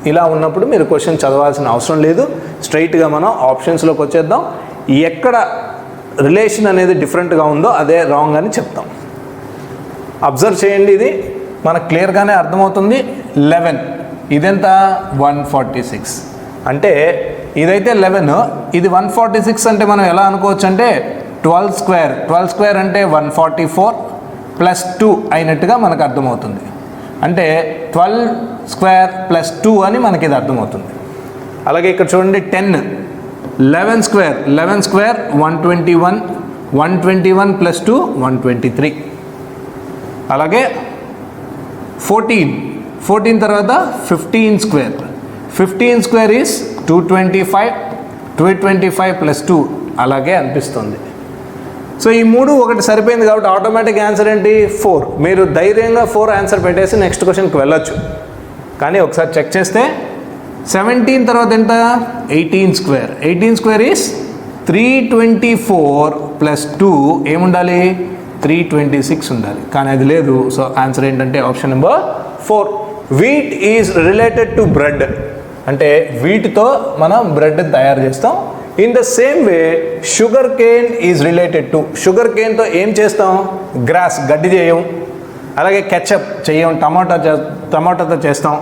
ఇలా ఉన్నప్పుడు మీరు క్వశ్చన్ చదవాల్సిన అవసరం లేదు. స్ట్రైట్గా మనం ఆప్షన్స్లోకి వచ్చేద్దాం. ఎక్కడ రిలేషన్ అనేది డిఫరెంట్గా ఉందో అదే రాంగ్ అని చెప్తాం. అబ్జర్వ్ చేయండి, ఇది మనకు క్లియర్గానే అర్థమవుతుంది. 11 ఇదెంత 146 అంటే ఇదైతే 11, ఇది 146 అంటే మనం ఎలా అనుకోవచ్చు అంటే 12 స్క్వేర్ అంటే 144 ప్లస్ 2 అయినట్టుగా మనకు అర్థమవుతుంది. అంటే 12 స్క్వేర్ ప్లస్ 2 అని మనకి ఇది అర్థమవుతుంది. అలాగే ఇక్కడ చూడండి 10 11 స్క్వేర్ 121 ప్లస్ 2 123. అలాగే 14 తర్వాత 15 స్క్వేర్ ఈస్ 225 ప్లస్ 2 అలాగే అనిపిస్తుంది. సో ఈ మూడు ఒకటి సరిపోయింది కాబట్టి ఆటోమేటిక్ ఆన్సర్ ఏంటి 4. మీరు ధైర్యంగా 4 ఆన్సర్ పెట్టేసి నెక్స్ట్ క్వశ్చన్కి వెళ్ళొచ్చు. కానీ ఒకసారి చెక్ చేస్తే 17 తర్వాత ఎంత 18 స్క్వేర్ ఈస్ 324 ప్లస్ 2 ఏముండాలి 326 ఉండాలి, కానీ అది లేదు. సో ఆన్సర్ ఏంటంటే option number 4. Wheat is related to bread అంటే వీటితో మనం బ్రెడ్ తయారు చేస్తాం. In the same way sugar cane is related to sugar కేన్తో ఏం చేస్తాం గ్రాస్ గడ్డి చేయం. అలాగే కెచప్ చేయం, టమాటాతో చేస్తాం.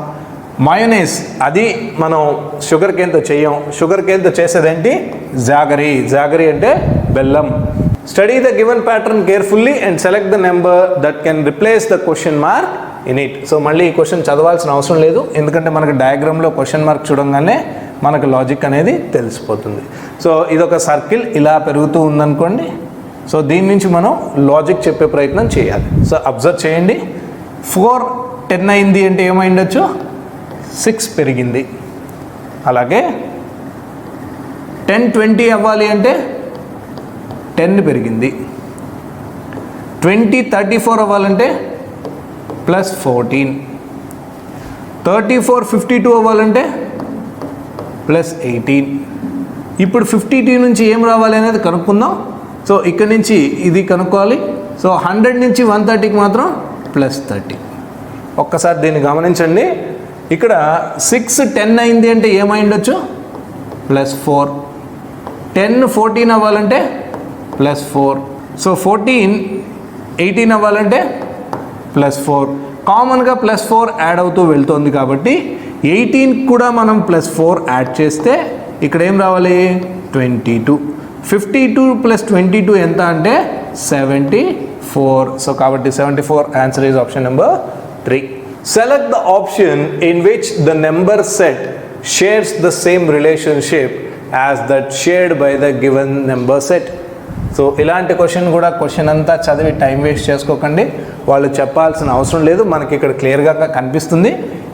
మయోనైస్ అది మనం షుగర్ కేన్తో చేయం. షుగర్ కేన్తో చేసేదేంటి జాగరీ అంటే బెల్లం. Study the given pattern carefully and select the number that can replace the question mark in it. So మళ్ళీ ఈ క్వశ్చన్ చదవాల్సిన అవసరం లేదు, ఎందుకంటే మనకు డయాగ్రామ్లో క్వశ్చన్ మార్క్ చూడంగానే మనకు లాజిక్ అనేది తెలిసిపోతుంది. సో ఇదొక సర్కిల్ ఇలా పెరుగుతూ ఉందనుకోండి. సో దీని నుంచి మనం లాజిక్ చెప్పే ప్రయత్నం చేయాలి. సో అబ్జర్వ్ చేయండి, 4 10 అయింది అంటే ఏమైండొచ్చు 6 పెరిగింది. అలాగే 10 20 అవ్వాలి అంటే 10 పెరిగింది. 20 34 అవ్వాలంటే ప్లస్ 14. 34 52 అవ్వాలంటే ప్లస్ 18. ఇప్పుడు 52 నుంచి ఏం రావాలి అనేది కనుక్కుందాం. సో ఇక్కడ నుంచి ఇది కనుక్కోవాలి. సో 100 నుంచి 130కి మాత్రం ప్లస్ 30. ఒక్కసారి దీన్ని గమనించండి, ఇక్కడ 6 10 అయింది అంటే ఏమైండొచ్చు ప్లస్ 4. 10 14 అవ్వాలంటే ప్లస్ 4. సో 14 18 అవ్వాలంటే ప్లస్ 4. కామన్గా ప్లస్ 4 యాడ్ అవుతూ వెళ్తుంది కాబట్టి 18 కూడా మనం ప్లస్ 4 యాడ్ చేస్తే ఇక్కడ ఏం రావాలి 22. 52 ప్లస్ 22 ఎంత అంటే 74. సో కాబట్టి 74 answer is option number 3. Select the option in which the number set shares the same relationship as that shared by the given number set. So ఇలాంటి క్వశ్చన్ అంతా చదివి టైం వేస్ట్ చేసుకోకండి, వాళ్ళు చెప్పాల్సిన అవసరం లేదు. మనకి ఇక్కడ క్లియర్గా కనిపిస్తుంది.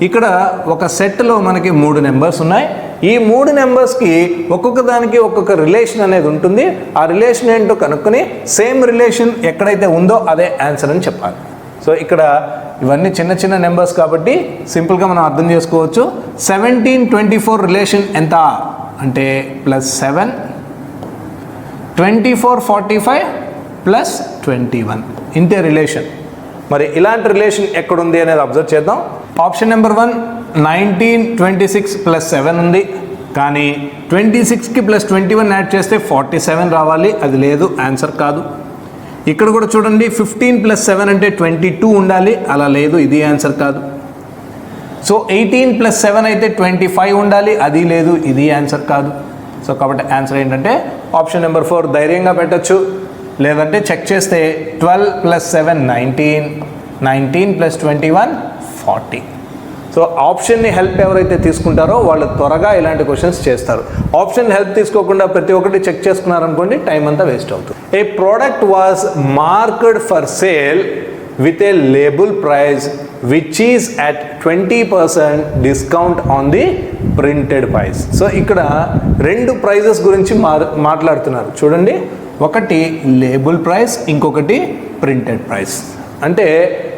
ఇక్కడ ఒక సెట్లో మనకి 3 నెంబర్స్ ఉన్నాయి. ఈ 3 నెంబర్స్కి ఒక్కొక్క దానికి ఒక్కొక్క రిలేషన్ అనేది ఉంటుంది. ఆ రిలేషన్ ఏంటో కనుక్కొని సేమ్ రిలేషన్ ఎక్కడైతే ఉందో అదే ఆన్సర్ అని చెప్పాలి. సో ఇక్కడ ఇవన్నీ చిన్న చిన్న నెంబర్స్ కాబట్టి సింపుల్గా మనం అర్థం చేసుకోవచ్చు. 17 24 రిలేషన్ ఎంత అంటే ప్లస్ 7. 24 45 ప్లస్ 21 ఇంతే రిలేషన్. మరి ఇలాంటి రిలేషన్ ఎక్కడుంది అనేది అబ్జర్వ్ చేద్దాం. ఆప్షన్ నెంబర్ 1 19 26 ప్లస్ 7 ఉంది, కానీ 26కి ప్లస్ 21 యాడ్ చేస్తే 47 రావాలి, అది లేదు, ఆన్సర్ కాదు. ఇక్కడ కూడా చూడండి 15 ప్లస్ 7 అంటే 22 ఉండాలి, అలా లేదు, ఇది ఆన్సర్ కాదు. సో 18 ప్లస్ 7 అయితే 25 ఉండాలి, అది లేదు, ఇది ఆన్సర్ కాదు. సో కాబట్టి ఆన్సర్ ఏంటంటే ఆప్షన్ నెంబర్ 4 ధైర్యంగా పెట్టచ్చు. లేదంటే చెక్ చేస్తే 12 ప్లస్ 7 19 ప్లస్ 21 40. సో ఆప్షన్ని హెల్ప్ ఎవరైతే తీసుకుంటారో వాళ్ళు త్వరగా ఇలాంటి క్వశ్చన్స్ చేస్తారు. ఆప్షన్ హెల్ప్ తీసుకోకుండా ప్రతి ఒక్కటి చెక్ చేసుకున్నారనుకోండి టైం అంతా వేస్ట్ అవుతుంది. A product was marked for sale with a label price which is at 20% discount on the printed price. So ఇక్కడ 2 ప్రైజెస్ గురించి మాట్లాడుతున్నారు చూడండి. ఒకటి లేబుల్ ప్రైస్, ఇంకొకటి ప్రింటెడ్ ప్రైస్. అంటే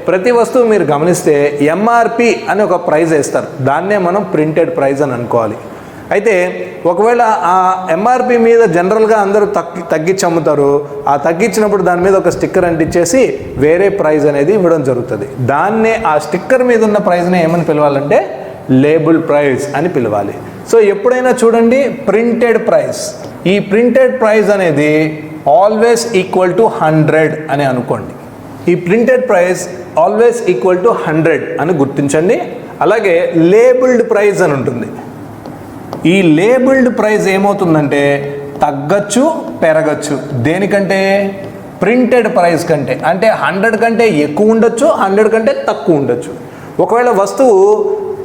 ప్రతి వస్తువు మీరు గమనిస్తే ఎంఆర్పి అని ఒక ప్రైజ్ వేస్తారు, దాన్నే మనం ప్రింటెడ్ ప్రైజ్ అని అనుకోవాలి. అయితే ఒకవేళ ఆ ఎంఆర్పి మీద జనరల్గా అందరూ తగ్గించి అమ్ముతారు. ఆ తగ్గించినప్పుడు దాని మీద ఒక స్టిక్కర్ అంటించేసి వేరే ప్రైజ్ అనేది ఇవ్వడం జరుగుతుంది. దాన్నే ఆ స్టిక్కర్ మీద ఉన్న ప్రైజ్ని ఏమని పిలవాలంటే లేబుల్ ప్రైజ్ అని పిలవాలి. సో ఎప్పుడైనా చూడండి ప్రింటెడ్ ప్రైస్, ఈ ప్రింటెడ్ ప్రైస్ అనేది ఆల్వేస్ ఈక్వల్ టు 100 అని అనుకోండి. ఈ printed price always equal to 100 అని గుర్తించండి. అలాగే లేబుల్డ్ ప్రైస్ అని ఉంటుంది. ఈ లేబుల్డ్ ప్రైస్ ఏమవుతుందంటే తగ్గచ్చు పెరగచ్చు. దేనికంటే? ప్రింటెడ్ ప్రైస్ కంటే. అంటే 100 కంటే ఎక్కువ ఉండొచ్చు, 100 కంటే తక్కువ ఉండొచ్చు. ఒకవేళ వస్తువు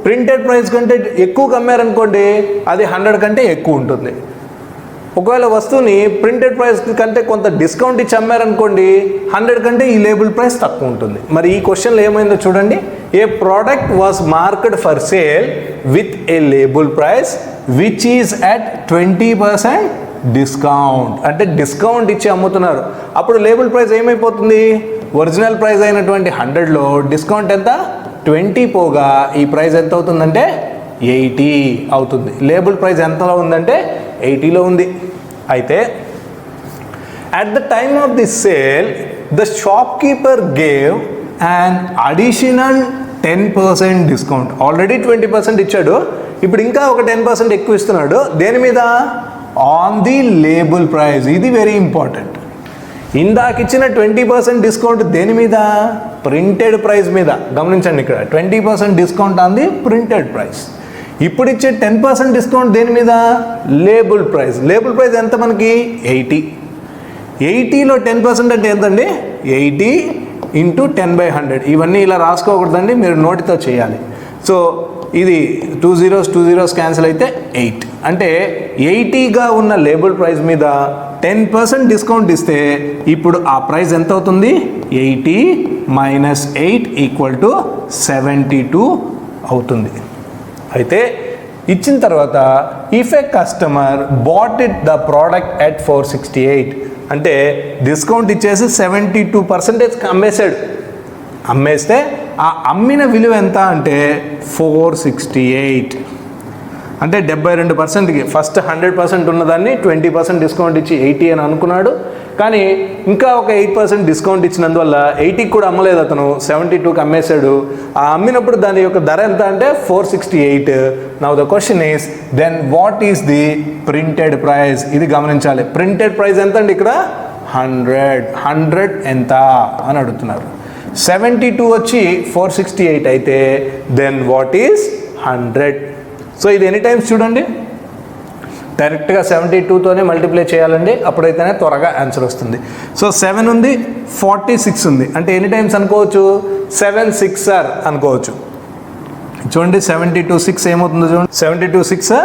ప్రింటెడ్ ప్రైస్ కంటే ఎక్కువ అమ్మారనుకోండి, అది 100 కంటే ఎక్కువ ఉంటుంది. ఒకవేళ వస్తువుని ప్రింటెడ్ ప్రైస్ కంటే కొంత డిస్కౌంట్ ఇచ్చి అమ్మారనుకోండి, 100 కంటే ఈ లేబుల్ ప్రైస్ తక్కువ ఉంటుంది. మరి ఈ క్వశ్చన్లో ఏమైందో చూడండి. A product was marked for sale with a label price which is at 20% discount. అంటే డిస్కౌంట్ ఇచ్చి అమ్ముతున్నారు. అప్పుడు లేబుల్ ప్రైస్ ఏమైపోతుంది? ఒరిజినల్ ప్రైస్ అయినటువంటి 100లో డిస్కౌంట్ ఎంత? 20 పోగా ఈ ప్రైస్ ఎంత అవుతుందంటే 80 అవుతుంది. లేబుల్ ప్రైస్ ఎంతలో ఉందంటే 80లో ఉంది. అయితే at the time of the sale the shop keeper gave and additional 10% discount. Already 20% ఇచ్చాడు, ఇప్పుడు ఇంకా ఒక 10% ఎక్కువ ఇస్తున్నాడు. దేని మీద? On the label price. ఇది వెరీ ఇంపార్టెంట్. ఇందాక ఇచ్చిన 20% డిస్కౌంట్ దేని మీద? ప్రింటెడ్ ప్రైస్ మీద. గమనించండి, ఇక్కడ 20% discount on the printed price. ఇప్పుడు ఇచ్చే 10% డిస్కౌంట్ దేని మీద? Label price. లేబుల్ ప్రైస్ ఎంత మనకి? 80. 80లో 10% అంటే ఎంతండి? 80 ఇంటూ 10/100. ఇవన్నీ ఇలా రాసుకోకూడదండి, మీరు నోటితో చేయాలి. సో ఇది 2 zeros క్యాన్సిల్ అయితే 8. అంటే 80గా ఉన్న లేబుల్ ప్రైస్ మీద 10% డిస్కౌంట్ ఇస్తే ఇప్పుడు ఆ ప్రైస్ ఎంత అవుతుంది? 80 మైనస్ 8 ఈక్వల్ టు 72 అవుతుంది. అయితే ఇచ్చిన తర్వాత if A customer bought it the product at 468, అంటే డిస్కౌంట్ ఇచ్చేసి 72% అమ్మేశాడు. అమ్మేస్తే ఆ అమ్మిన విలువ ఎంత అంటే 468. అంటే 72%కి ఫస్ట్ 100% ఉన్నదాన్ని 20% డిస్కౌంట్ ఇచ్చి 80 అని అనుకున్నాడు. కానీ ఇంకా ఒక 8% డిస్కౌంట్ ఇచ్చినందువల్ల 80కి కూడా అమ్మలేదు, అతను 72కి అమ్మేశాడు. ఆ అమ్మినప్పుడు దాని యొక్క ధర ఎంత అంటే 468. Now the question is then what is the printed price? ఇది గమనించాలి. ప్రింటెడ్ ప్రైస్ ఎంత అండి? ఇక్కడ 100 ఎంత అని అడుగుతున్నారు. 72 వచ్చి 468 అయితే దెన్ వాట్ ఈస్ 100? సో ఇది ఎనీ టైమ్స్ చూడండి, డైరెక్ట్గా 72తోనే మల్టిప్లై చేయాలండి, అప్పుడైతేనే త్వరగా ఆన్సర్ వస్తుంది. సో 7 ఉంది, 46 ఉంది, అంటే ఎనీ టైమ్స్ అనుకోవచ్చు? 7 6 అనుకోవచ్చు. చూడండి 72 6 ఏమవుతుందో చూడండి. 72 6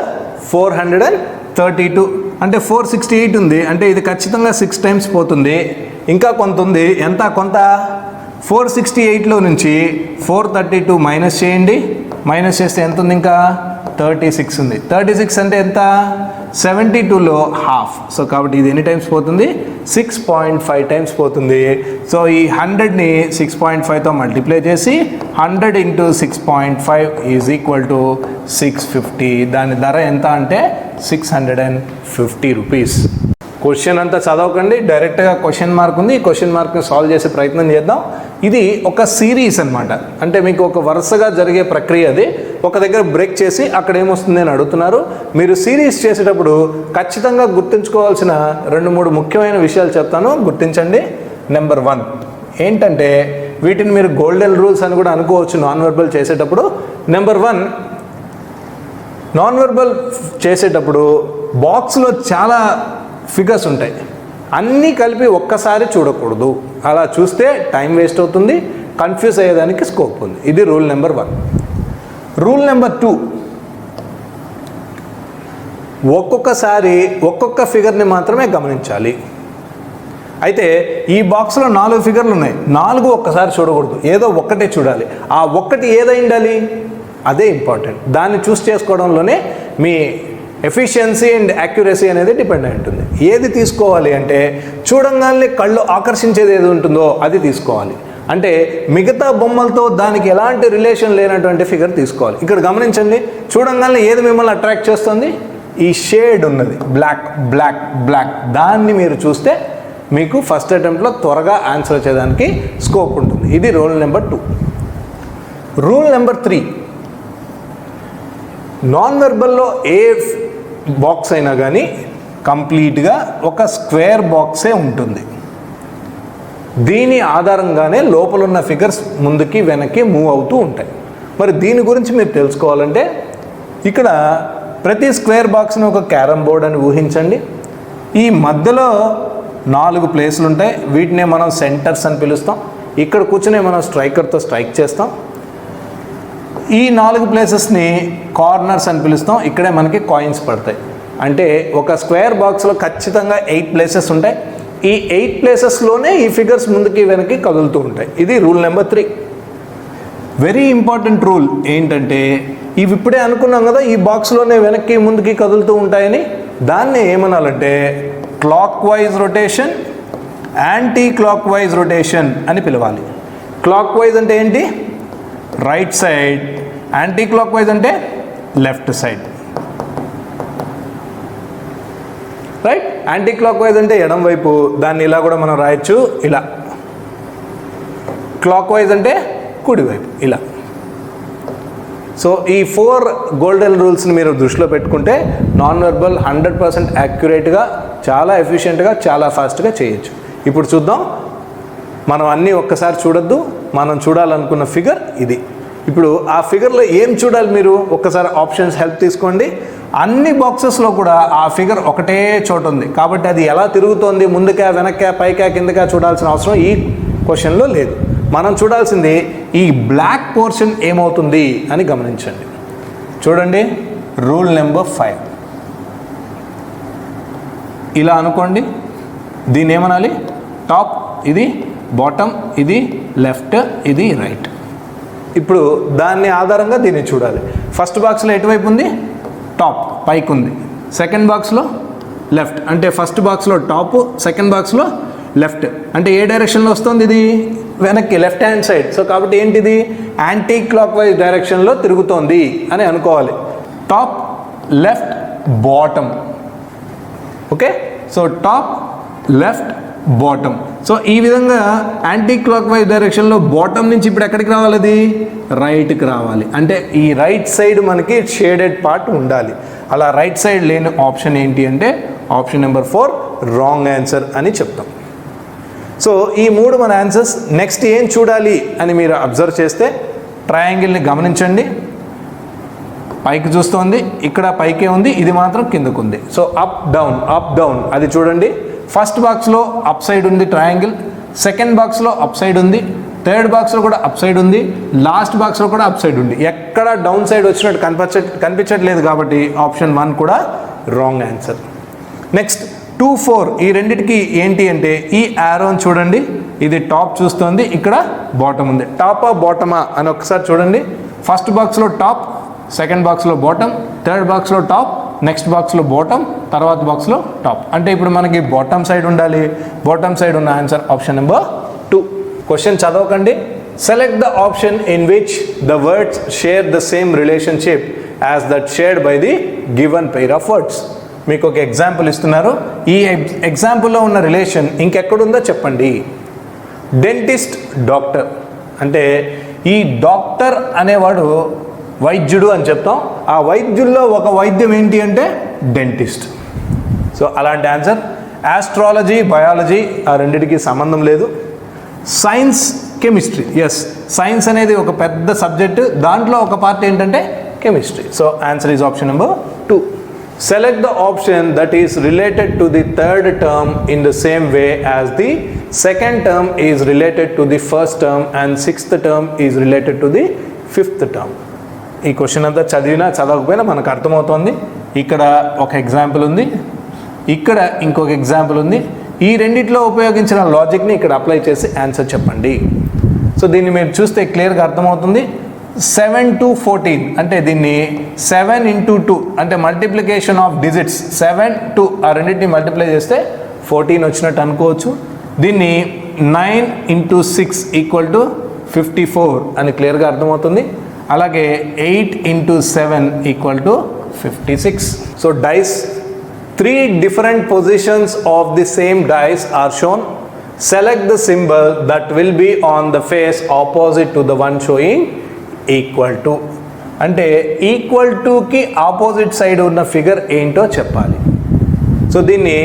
432, అంటే 468 ఉంది, అంటే ఇది ఖచ్చితంగా 6 టైమ్స్ పోతుంది. ఇంకా కొంత ఉంది, ఎంత? కొంత 468లో నుంచి 432 మైనస్ చేయండి. మైనస్ చేస్తే ఎంత ఉంది? ఇంకా 36 ఉంది. 36 అంటే ఎంత? 72లో హాఫ్. సో కాబట్టి ఇది ఎన్ని టైమ్స్ పోతుంది? 6.5 టైమ్స్ పోతుంది. సో ఈ 100ని 6.5తో మల్టిప్లై చేసి 100 ఇంటూ 6.5 ఈజ్ ఈక్వల్ టు 650. దాని ధర ఎంత అంటే 650 రూపీస్. క్వశ్చన్ అంతా చదవకండి, డైరెక్ట్గా క్వశ్చన్ మార్క్ ఉంది, ఈ క్వశ్చన్ మార్క్ని సాల్వ్ చేసే ప్రయత్నం చేద్దాం. ఇది ఒక సిరీస్ అనమాట, అంటే మీకు ఒక వరుసగా జరిగే ప్రక్రియ. అది ఒక దగ్గర బ్రేక్ చేసి అక్కడ ఏమొస్తుంది అని అడుగుతున్నారు. మీరు సిరీస్ చేసేటప్పుడు ఖచ్చితంగా గుర్తుంచుకోవాల్సిన 2-3 ముఖ్యమైన విషయాలు చెప్తాను, గుర్తించండి. నెంబర్ 1 ఏంటంటే, వీటిని మీరు గోల్డెన్ రూల్స్ అని కూడా అనుకోవచ్చు నాన్ వెర్బల్ చేసేటప్పుడు. నెంబర్ 1, నాన్ వెర్బల్ చేసేటప్పుడు బాక్స్లో చాలా ఫిగర్స్ ఉంటాయి, అన్నీ కలిపి ఒక్కసారి చూడకూడదు. అలా చూస్తే టైం వేస్ట్ అవుతుంది, కన్ఫ్యూజ్ అయ్యేదానికి స్కోప్ ఉంది. ఇది రూల్ నెంబర్ 1. రూల్ నెంబర్ 2, ఒక్కొక్కసారి ఒక్కొక్క ఫిగర్ని మాత్రమే గమనించాలి. అయితే ఈ బాక్స్లో 4 ఫిగర్లు ఉన్నాయి, 4 ఒక్కసారి చూడకూడదు, ఏదో ఒక్కటే చూడాలి. ఆ ఒక్కటి ఏదై ఉండాలి? అదే ఇంపార్టెంట్. దాన్ని చూస్ చేసుకోవడంలోనే మీ ఎఫిషియన్సీ అండ్ యాక్యురసీ అనేది డిపెండ్ అయి ఉంటుంది. ఏది తీసుకోవాలి అంటే, చూడంగానే కళ్ళు ఆకర్షించేది ఏది ఉంటుందో అది తీసుకోవాలి. అంటే మిగతా బొమ్మలతో దానికి ఎలాంటి రిలేషన్ లేనటువంటి ఫిగర్ తీసుకోవాలి. ఇక్కడ గమనించండి, చూడంగానే ఏది మిమ్మల్ని అట్రాక్ట్ చేస్తుంది? ఈ షేడ్ ఉన్నది, బ్లాక్ బ్లాక్ బ్లాక్. దాన్ని మీరు చూస్తే మీకు ఫస్ట్ అటెంప్ట్లో త్వరగా ఆన్సర్ వచ్చేదానికి స్కోప్ ఉంటుంది. ఇది rule number 2. Rule number 3, non వెర్బల్లో ఏ బాక్స్ అయినా కానీ కంప్లీట్గా ఒక స్క్వేర్ బాక్సే ఉంటుంది. దీని ఆధారంగానే లోపల ఉన్న ఫిగర్స్ ముందుకి వెనక్కి మూవ్ అవుతూ ఉంటాయి. మరి దీని గురించి మీరు తెలుసుకోవాలంటే ఇక్కడ ప్రతి స్క్వేర్ బాక్స్ని ఒక క్యారమ్ బోర్డ్ అని ఊహించండి. ఈ మధ్యలో 4 ప్లేసులు ఉంటాయి, వీటినే మనం సెంటర్స్ అని పిలుస్తాం. ఇక్కడ కూర్చునే మనం స్ట్రైకర్తో స్ట్రైక్ చేస్తాం. ఈ 4 ప్లేసెస్ని కార్నర్స్ అని పిలుస్తాం. ఇక్కడే మనకి కాయిన్స్ పడతాయి. అంటే ఒక స్క్వేర్ బాక్స్లో ఖచ్చితంగా 8 ప్లేసెస్ ఉంటాయి. ఈ 8 ప్లేసెస్లోనే ఈ ఫిగర్స్ ముందుకి వెనక్కి కదులుతూ ఉంటాయి. ఇది rule number 3. Very important rule ఏంటంటే ఇవి ఇప్పుడే అనుకున్నాం కదా, ఈ బాక్స్లోనే వెనక్కి ముందుకి కదులుతూ ఉంటాయని. దాన్ని ఏమనాలంటే clockwise rotation, anti clockwise rotation అని పిలవాలి. క్లాక్ వైజ్ అంటే ఏంటి? Right side. Anti clockwise అంటే left side. Right? Anti clockwise అంటే ఎడం వైపు. దాన్ని ఇలా కూడా మనం రాయొచ్చు, ఇలా. క్లాక్ వైజ్ అంటే కుడివైపు, ఇలా. సో ఈ 4 గోల్డెన్ రూల్స్ని మీరు దృష్టిలో పెట్టుకుంటే నాన్ వెర్బల్ 100% యాక్యురేట్గా, చాలా ఎఫిషియెంట్గా, చాలా ఫాస్ట్గా చేయొచ్చు. ఇప్పుడు చూద్దాం. మనం అన్నీ ఒక్కసారి చూడొద్దు, మనం చూడాలనుకున్న ఫిగర్ ఇది. ఇప్పుడు ఆ ఫిగర్లో ఏం చూడాలి మీరు? ఒక్కసారి ఆప్షన్స్ హెల్ప్ తీసుకోండి. అన్ని బాక్సెస్లో కూడా ఆ ఫిగర్ ఒకటే చోట ఉంది కాబట్టి అది ఎలా తిరుగుతోంది, ముందుకా వెనక్కా పైకా కిందకా చూడాల్సిన అవసరం ఈ క్వశ్చన్లో లేదు. మనం చూడాల్సింది ఈ బ్లాక్ పోర్షన్ ఏమవుతుంది అని గమనించండి. చూడండి, రూల్ నెంబర్ 5. ఇలా అనుకోండి, దీన్ని ఏమనాలి? టాప్, ఇది బాటమ్, ఇది లెఫ్ట్, ఇది రైట్. ఇప్పుడు దాన్ని ఆధారంగా దీన్ని చూడాలి. ఫస్ట్ బాక్స్లో ఎటువైపు ఉంది? టాప్, పైకి ఉంది. సెకండ్ బాక్స్లో లెఫ్ట్, అంటే ఫస్ట్ బాక్స్లో టాప్, సెకండ్ బాక్స్లో లెఫ్ట్. అంటే ఏ డైరెక్షన్లో వస్తుంది? ఇది వెనక్కి, లెఫ్ట్ హ్యాండ్ సైడ్. సో కాబట్టి ఏంటిది? యాంటీ క్లాక్ వైజ్ డైరెక్షన్లో తిరుగుతోంది అని అనుకోవాలి. Top, left, bottom. Okay, so top, left, bottom. So ఈ విధంగా యాంటీ క్లాక్ వైజ్ డైరెక్షన్లో బాటమ్ నుంచి ఇప్పుడు ఎక్కడికి రావాలి? అది రైట్కి రావాలి. అంటే ఈ రైట్ సైడ్ మనకి షేడెడ్ పార్ట్ ఉండాలి. అలా రైట్ సైడ్ లేని ఆప్షన్ ఏంటి అంటే ఆప్షన్ నెంబర్ 4 రాంగ్ ఆన్సర్ అని చెప్తాం. సో ఈ 3 మన ఆన్సర్స్. నెక్స్ట్ ఏం చూడాలి అని మీరు అబ్జర్వ్ చేస్తే ట్రయాంగిల్ని గమనించండి. పైకి చూస్తోంది, ఇక్కడ పైకే ఉంది, ఇది మాత్రం కిందకు ఉంది. So up down, up down అది చూడండి. ఫస్ట్ బాక్స్లో అప్ సైడ్ ఉంది ట్రయాంగిల్, సెకండ్ బాక్స్లో అప్ సైడ్ ఉంది, థర్డ్ బాక్స్లో కూడా అప్ సైడ్ ఉంది, లాస్ట్ బాక్స్లో కూడా అప్ సైడ్ ఉంది. ఎక్కడ డౌన్ సైడ్ వచ్చినట్టు కనిపించట్లేదు కాబట్టి ఆప్షన్ 1 కూడా రాంగ్ ఆన్సర్. నెక్స్ట్ 2, 4 ఈ రెండిటికి ఏంటి అంటే ఈ యారోని చూడండి, ఇది టాప్ చూస్తుంది, ఇక్కడ బాటమ్ ఉంది. టాపా బాటమా అని ఒకసారి చూడండి. ఫస్ట్ బాక్స్లో టాప్, సెకండ్ బాక్స్లో బాటమ్, థర్డ్ బాక్స్లో టాప్, నెక్స్ట్ బాక్స్లో బాటమ్, తర్వాత బాక్స్లో టాప్. అంటే ఇప్పుడు మనకి బాటమ్ సైడ్ ఉండాలి. బాటమ్ సైడ్ ఉన్న ఆన్సర్ ఆప్షన్ నెంబర్ 2. క్వశ్చన్ చదవకండి. Select the option in which the words share the same relationship as that shared by the given pair of words. మీకు ఒక ఎగ్జాంపుల్ ఇస్తున్నారు. ఈ ఎగ్జాంపుల్లో ఉన్న రిలేషన్ ఇంకెక్కడుందో చెప్పండి. Dentist, doctor. అంటే ఈ డాక్టర్ అనేవాడు వైద్యుడు అని చెప్తాం. ఆ వైద్యుల్లో ఒక వైద్యం ఏంటి అంటే డెంటిస్ట్. సో అలాంటి ఆన్సర్. ఆస్ట్రాలజీ, బయాలజీ ఆ రెండిటికి సంబంధం లేదు. Science, chemistry. ఎస్, సైన్స్ అనేది ఒక పెద్ద సబ్జెక్టు, దాంట్లో ఒక పార్ట్ ఏంటంటే chemistry. So answer is option number 2. Select the option that is related to the third term in the same way as the second term is related to the first term and sixth term is related to the fifth term. ఈ క్వశ్చన్ అంతా చదివినా చదవకపోయినా మనకు అర్థమవుతోంది. ఇక్కడ ఒక ఎగ్జాంపుల్ ఉంది, ఇక్కడ ఇంకొక ఎగ్జాంపుల్ ఉంది. ఈ రెండిట్లో ఉపయోగించిన లాజిక్ని ఇక్కడ అప్లై చేసి ఆన్సర్ చెప్పండి. సో దీన్ని మీరు చూస్తే క్లియర్గా అర్థమవుతుంది. 7 to 14 అంటే దీన్ని 7 into 2 అంటే మల్టిప్లికేషన్ ఆఫ్ డిజిట్స్. 7, 2 ఆ రెండింటిని మల్టిప్లై చేస్తే 14 వచ్చినట్టు అనుకోవచ్చు. దీన్ని 9 into 6 ఈక్వల్ టు 54 అని క్లియర్గా అర్థమవుతుంది. అలాగే 8 into 7 equal to 56. So dice, 3 different positions of the same dice are shown. Select the symbol that will be on the face opposite to the one showing equal to. అంటే ఈక్వల్ టుకి ఆపోజిట్ సైడ్ ఉన్న ఫిగర్ ఏంటో చెప్పాలి. సో దీన్ని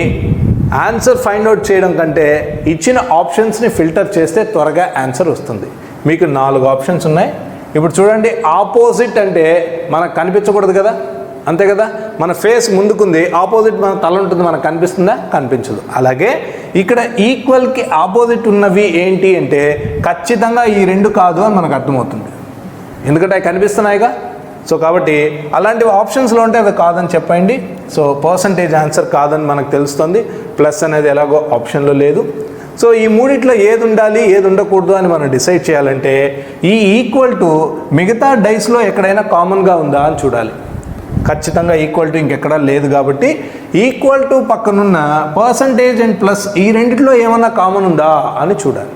ఆన్సర్ ఫైండ్ అవుట్ చేయడం కంటే ఇచ్చిన ఆప్షన్స్ని ఫిల్టర్ చేస్తే త్వరగా ఆన్సర్ వస్తుంది. మీకు 4 ఆప్షన్స్ ఉన్నాయి. ఇప్పుడు చూడండి, ఆపోజిట్ అంటే మనకు కనిపించకూడదు కదా, అంతే కదా. మన ఫేస్ ముందుకుంది, ఆపోజిట్ మన తల ఉంటుంది, మనకు కనిపిస్తుందా? కనిపించదు. అలాగే ఇక్కడ ఈక్వల్కి ఆపోజిట్ ఉన్నవి ఏంటి అంటే ఖచ్చితంగా ఈ 2 కాదు అని మనకు అర్థమవుతుంది, ఎందుకంటే అవి కనిపిస్తున్నాయిగా. సో కాబట్టి అలాంటివి ఆప్షన్స్లో ఉంటే అవి కాదని చెప్పండి. సో పర్సంటేజ్ ఆన్సర్ కాదని మనకు తెలుస్తుంది, ప్లస్ అనేది ఎలాగో ఆప్షన్లో లేదు. సో ఈ మూడిట్లో ఏది ఉండాలి ఏది ఉండకూడదు అని మనం డిసైడ్ చేయాలంటే ఈ ఈక్వల్ టు మిగతా డైస్లో ఎక్కడైనా కామన్గా ఉందా అని చూడాలి. ఖచ్చితంగా ఈక్వల్ టు ఇంకెక్కడా లేదు కాబట్టి ఈక్వల్ టు పక్కనున్న పర్సంటేజ్ అండ్ ప్లస్ ఈ రెండిట్లో ఏమన్నా కామన్ ఉందా అని చూడాలి.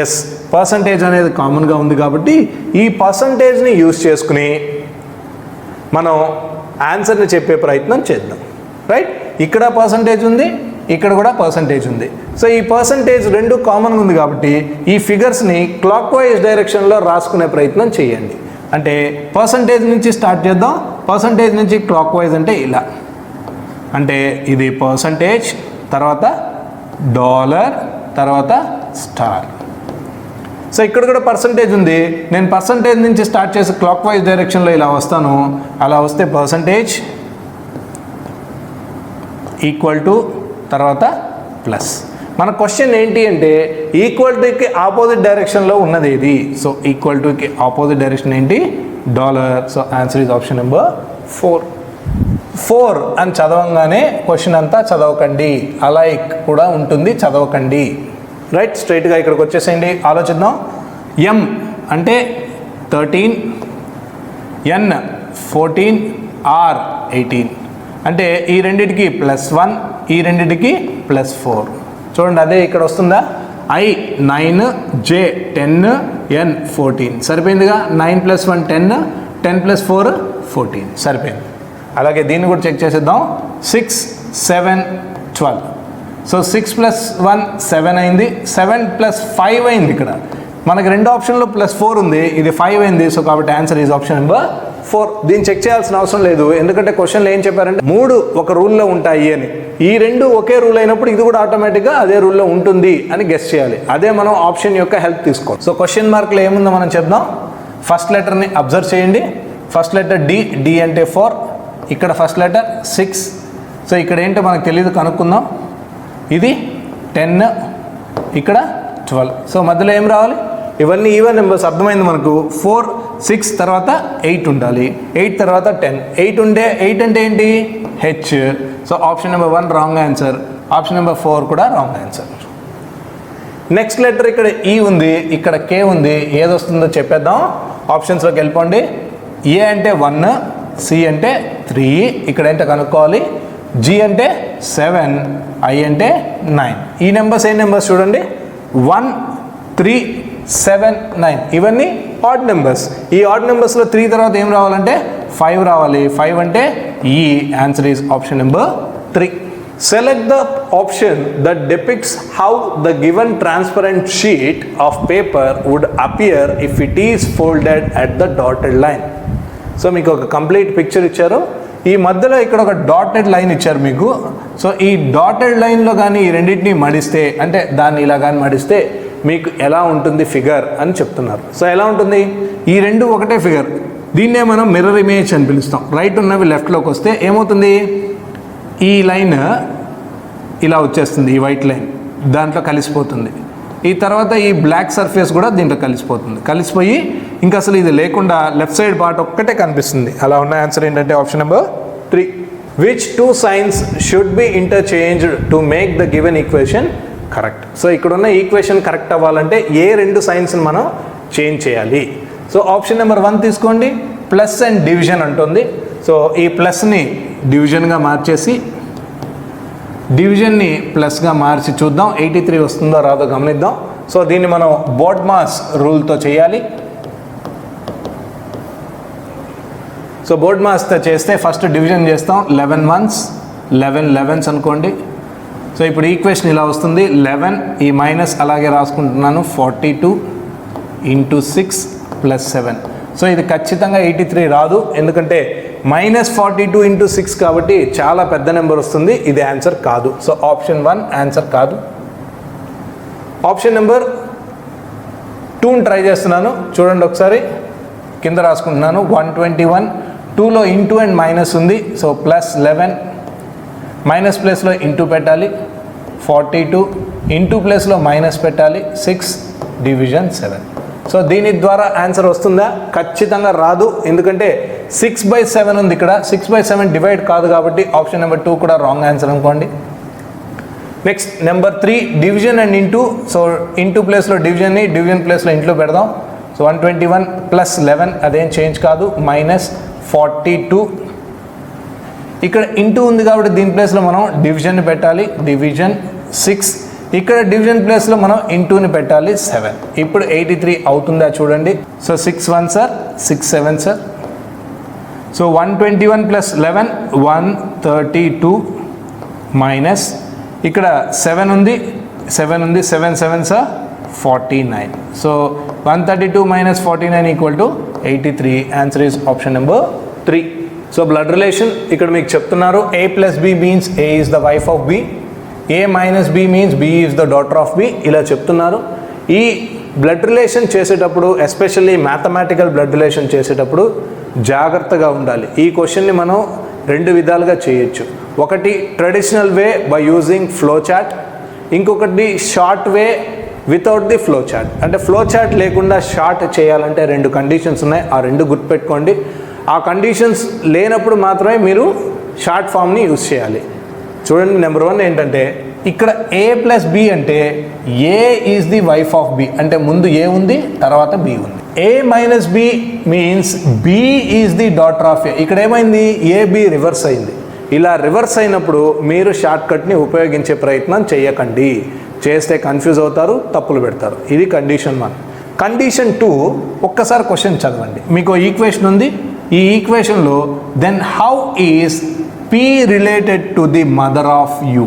ఎస్, పర్సంటేజ్ అనేది కామన్గా ఉంది కాబట్టి ఈ పర్సంటేజ్ని యూజ్ చేసుకుని మనం ఆన్సర్ని చెప్పే ప్రయత్నం చేద్దాం. రైట్, ఇక్కడ పర్సంటేజ్ ఉంది, ఇక్కడ కూడా పర్సంటేజ్ ఉంది. సో ఈ పర్సంటేజ్ 2 కామన్గా ఉంది కాబట్టి ఈ ఫిగర్స్ని క్లాక్ వైజ్ డైరెక్షన్లో రాసుకునే ప్రయత్నం చేయండి. అంటే పర్సంటేజ్ నుంచి స్టార్ట్ చేద్దాం. పర్సంటేజ్ నుంచి క్లాక్ వైజ్ అంటే ఇలా, అంటే ఇది పర్సంటేజ్, తర్వాత డాలర్, తర్వాత స్టార్. సో ఇక్కడ కూడా పర్సంటేజ్ ఉంది. నేను పర్సంటేజ్ నుంచి స్టార్ట్ చేసి క్లాక్ వైజ్ డైరెక్షన్లో ఇలా వస్తాను. అలా వస్తే పర్సంటేజ్ ఈక్వల్ టు తర్వాత ప్లస్. మన క్వశ్చన్ ఏంటి అంటే ఈక్వల్ టుకి ఆపోజిట్ డైరెక్షన్లో ఉన్నది ఏది? సో ఈక్వల్ టుకి ఆపోజిట్ డైరెక్షన్ ఏంటి? Dollar. So answer is option number 4. 4 అని చదవంగానే క్వశ్చన్ అంతా చదవకండి, అలైక్ కూడా ఉంటుంది, చదవకండి. రైట్, స్ట్రైట్గా ఇక్కడికి వచ్చేసేయండి. ఆలోచిద్దాం. M అంటే 13, N 14, R 18. అంటే ఈ రెండిటికి +1, ఈ రెండిటికి +4. చూడండి, అదే ఇక్కడ వస్తుందా? I 9, J 10, N 14. సరిపోయిందిగా. 9 + 1 10, 10 + 4 14. సరిపోయింది. అలాగే దీన్ని కూడా చెక్ చేసేద్దాం. 6, 7, 12. సో 6 + 1 7 అయింది, 7 + 5 అయింది. ఇక్కడ మనకి 2 ఆప్షన్లో +4 ఉంది, ఇది 5 అయింది. సో కాబట్టి ఆన్సర్ ఈజ్ ఆప్షన్ నెంబర్ 4. దీన్ని చెక్ చేయాల్సిన అవసరం లేదు, ఎందుకంటే క్వశ్చన్లో ఏం చెప్పారంటే 3 ఒక రూల్లో ఉంటాయి అని. ఈ 2 ఒకే రూల్ అయినప్పుడు ఇది కూడా ఆటోమేటిక్గా అదే రూల్లో ఉంటుంది అని గెస్ చేయాలి. అదే మనం ఆప్షన్ యొక్క హెల్ప్ తీసుకోవాలి. సో క్వశ్చన్ మార్క్లో ఏముందో మనం చెప్దాం. ఫస్ట్ లెటర్ని అబ్జర్వ్ చేయండి. ఫస్ట్ లెటర్ D, D అంటే 4. ఇక్కడ ఫస్ట్ లెటర్ 6. సో ఇక్కడ ఏంటో మనకు తెలియదు, కనుక్కుందాం. ఇది 10, ఇక్కడ 12. సో మధ్యలో ఏం రావాలి? ఇవన్నీ ఈవెన్ నెంబర్స్. అర్థమైంది మనకు. 4, 6 తర్వాత 8 ఉండాలి, 8 తర్వాత 10. 8 ఉంటే 8 అంటే ఏంటి? H. So option number 1 wrong answer. Option number 4 కూడా రాంగ్ ఆన్సర్. నెక్స్ట్ లెటర్ ఇక్కడ E ఉంది, ఇక్కడ K ఉంది. ఏది వస్తుందో చెప్పేద్దాం. ఆప్షన్స్లోకి వెళ్ళిపోండి. A అంటే 1, C అంటే 3, ఇక్కడ ఏంటో కనుక్కోవాలి. G అంటే 7, I అంటే 9. ఈ నెంబర్స్ ఏ నెంబర్స్ చూడండి, 1, 3, 7, 9. ఇవన్నీ ఆడ్ నెంబర్స్. ఈ ఆడ్ నెంబర్స్లో 3 తర్వాత ఏం రావాలంటే 5 రావాలి. 5 అంటే ఈ answer is option number 3. Select the option that depicts how the given transparent sheet of paper would appear if it is folded at the dotted line. So మీకు ఒక కంప్లీట్ పిక్చర్ ఇచ్చారు. ఈ మధ్యలో ఇక్కడ ఒక డాటెడ్ లైన్ ఇచ్చారు మీకు. సో ఈ డాటెడ్ లైన్లో కానీ ఈ రెండింటిని మడిస్తే, అంటే దాన్ని ఇలా కానీ మడిస్తే మీకు ఎలా ఉంటుంది ఫిగర్ అని చెప్తున్నారు. సో ఎలా ఉంటుంది? ఈ 2 ఒకటే ఫిగర్. దీన్నే మనం మిర్రర్ ఇమేజ్ అని పిలుస్తాం. రైట్ ఉన్నవి లెఫ్ట్లోకి వస్తే ఏమవుతుంది? ఈ లైన్ ఇలా వచ్చేస్తుంది, ఈ వైట్ లైన్ దాంట్లో కలిసిపోతుంది. ఈ తర్వాత ఈ బ్లాక్ సర్ఫేస్ కూడా దీంట్లో కలిసిపోతుంది. కలిసిపోయి ఇంకా అసలు ఇది లేకుండా లెఫ్ట్ సైడ్ పార్ట్ ఒక్కటే కనిపిస్తుంది. అలా ఉన్న ఆన్సర్ ఏంటంటే option number 3. Which 2 signs should be interchanged to make the given equation correct? So ఇక్కడ ఉన్న ఈక్వేషన్ కరెక్ట్ అవ్వాలంటే ఏ 2 సైన్స్ని మనం చేంజ్ చేయాలి? సో ఆప్షన్ నెంబర్ 1 తీసుకోండి. ప్లస్ అండ్ డివిజన్ అంటుంది. సో ఈ ప్లస్ని డివిజన్గా మార్చేసి డివిజన్ని ప్లస్గా మార్చి చూద్దాం 83 వస్తుందో రాదో గమనిద్దాం. సో దీన్ని మనం బోర్డ్మాస్ రూల్తో చేయాలి. సో బోర్డ్మాస్తో చేస్తే ఫస్ట్ డివిజన్ చేస్తాం. 11 1s 11 11s అనుకోండి. సో ఇప్పుడు ఈక్వేషన్ ఇలా వస్తుంది. 11 ఈ మైనస్ అలాగే రాసుకుంటున్నాను. 42 × 6 + 7. సో ఇది ఖచ్చితంగా 83 రాదు, ఎందుకంటే -42 ఇంటూ 6 కాబట్టి చాలా పెద్ద నెంబర్ వస్తుంది. ఇది ఆన్సర్ కాదు. సో ఆప్షన్ 1 ఆన్సర్ కాదు. ఆప్షన్ నెంబర్ 2ని ట్రై చేస్తున్నాను, చూడండి ఒకసారి. కింద రాసుకుంటున్నాను 121, 2లో ఇంటూ అండ్ మైనస్ ఉంది. సో +11, మైనస్ ప్లేస్లో ఇంటూ పెట్టాలి. 42 ఇంటూ ప్లేస్లో మైనస్ పెట్టాలి. 6 డివిజన్ 7. సో దీని ద్వారా ఆన్సర్ వస్తుందా? ఖచ్చితంగా రాదు, ఎందుకంటే 6/7 ఉంది ఇక్కడ. 6/7 డివైడ్ కాదు కాబట్టి ఆప్షన్ నెంబర్ 2 కూడా రాంగ్ ఆన్సర్ అనుకోండి. Next number 3 division and into. So into ప్లేస్లో డివిజన్ని, డివిజన్ ప్లేస్లో ఇంట్లో పెడదాం. సో 121 +11 అదేం చేంజ్ కాదు, -42. ఇక్కడ ఇంటూ ఉంది కాబట్టి దీని ప్లేస్లో మనం డివిజన్ పెట్టాలి. డివిజన్ 6. ఇక్కడ డివిజన్ ప్లేస్లో మనం ఇంటూని పెట్టాలి 7. ఇప్పుడు 83 అవుతుందా చూడండి. So 6 1 sir, 6 7 sir. So 121 +11 132 minus ఇక్కడ 7 ఉంది, 7 7 sir 49. So 132 - 49 = 83. Answer is option number 3. So blood relation ఇక్కడ మీకు చెప్తున్నారు. A + B means A is the wife of B, A - B means B is the daughter of B, ఇలా చెప్తున్నారు. ఈ బ్లడ్ రిలేషన్ చేసేటప్పుడు, ఎస్పెషల్లీ మ్యాథమెటికల్ బ్లడ్ రిలేషన్ చేసేటప్పుడు జాగ్రత్తగా ఉండాలి. ఈ క్వశ్చన్ని మనం 2 విధాలుగా చేయొచ్చు. ఒకటి traditional way by using flow chart, ఇంకొకటి short way without the flow chart. అంటే ఫ్లో చార్ట్ లేకుండా షార్ట్ చేయాలంటే 2 కండిషన్స్ ఉన్నాయి. ఆ 2 గుర్తుపెట్టుకోండి. ఆ కండిషన్స్ లేనప్పుడు మాత్రమే మీరు షార్ట్ ఫామ్ని యూజ్ చేయాలి. చూడండి, నెంబర్ 1 ఏంటంటే ఇక్కడ A + B అంటే A is the wife of B, అంటే ముందు A ఉంది, తర్వాత B ఉంది. A - B means B is the daughter of A. ఇక్కడ ఏమైంది, AB రివర్స్ అయింది. ఇలా రివర్స్ అయినప్పుడు మీరు షార్ట్ కట్ని ఉపయోగించే ప్రయత్నం చేయకండి. చేస్తే కన్ఫ్యూజ్ అవుతారు, తప్పులు పెడతారు. ఇది కండిషన్ 1. కండిషన్ 2, ఒక్కసారి క్వశ్చన్ చదవండి. మీకు ఈక్వేషన్ ఉంది. ఈ ఈక్వేషన్లో then how is P related to the mother of U.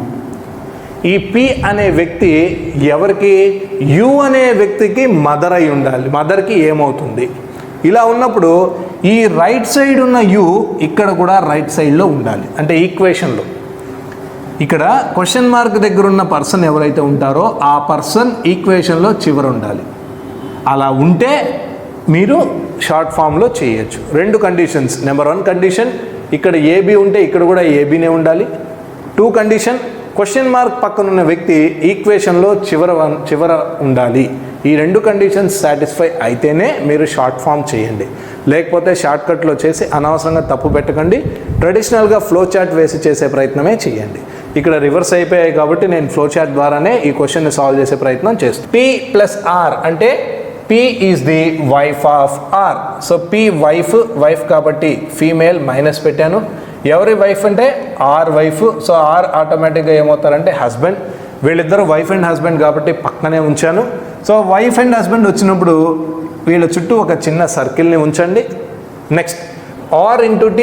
ఈ P అనే వ్యక్తి ఎవరికి, U అనే వ్యక్తికి మదర్ అయి ఉండాలి. మదర్కి ఏమవుతుంది? ఇలా ఉన్నప్పుడు ఈ రైట్ సైడ్ ఉన్న U ఇక్కడ కూడా రైట్ సైడ్లో ఉండాలి. అంటే ఈక్వేషన్లో ఇక్కడ క్వశ్చన్ మార్క్ దగ్గర ఉన్న పర్సన్ ఎవరైతే ఉంటారో ఆ పర్సన్ ఈక్వేషన్లో చివర ఉండాలి. అలా ఉంటే మీరు షార్ట్ ఫామ్లో చేయొచ్చు. 2 కండిషన్స్. నెంబర్ 1 కండిషన్, ఇక్కడ AB ఉంటే ఇక్కడ కూడా ABనే ఉండాలి. 2 కండిషన్, క్వశ్చన్ మార్క్ పక్కన ఉన్న వ్యక్తి ఈక్వేషన్లో చివర ఉండాలి. ఈ 2 కండిషన్స్ సాటిస్ఫై అయితేనే మీరు షార్ట్ ఫామ్ చేయండి. లేకపోతే షార్ట్ కట్లో చేసి అనవసరంగా తప్పు పెట్టకండి. ట్రెడిషనల్గా ఫ్లో చార్ట్ వేసి చేసే ప్రయత్నమే చేయండి. ఇక్కడ రివర్స్ అయిపోయాయి కాబట్టి నేను ఫ్లో చార్ట్ ద్వారానే ఈ క్వశ్చన్ని సాల్వ్ చేసే ప్రయత్నం చేస్తాను. P + R అంటే P is the wife of R. So P wife కాబట్టి ఫీమేల్ మైనస్ పెట్టాను. ఎవరి వైఫ్ అంటే R వైఫ్. సో R ఆటోమేటిక్గా ఏమవుతారంటే హస్బెండ్. వీళ్ళిద్దరూ వైఫ్ అండ్ హస్బెండ్ కాబట్టి పక్కనే ఉంచాను. సో వైఫ్ అండ్ హస్బెండ్ వచ్చినప్పుడు వీళ్ళ చుట్టూ ఒక చిన్న సర్కిల్ని ఉంచండి. Next R × T.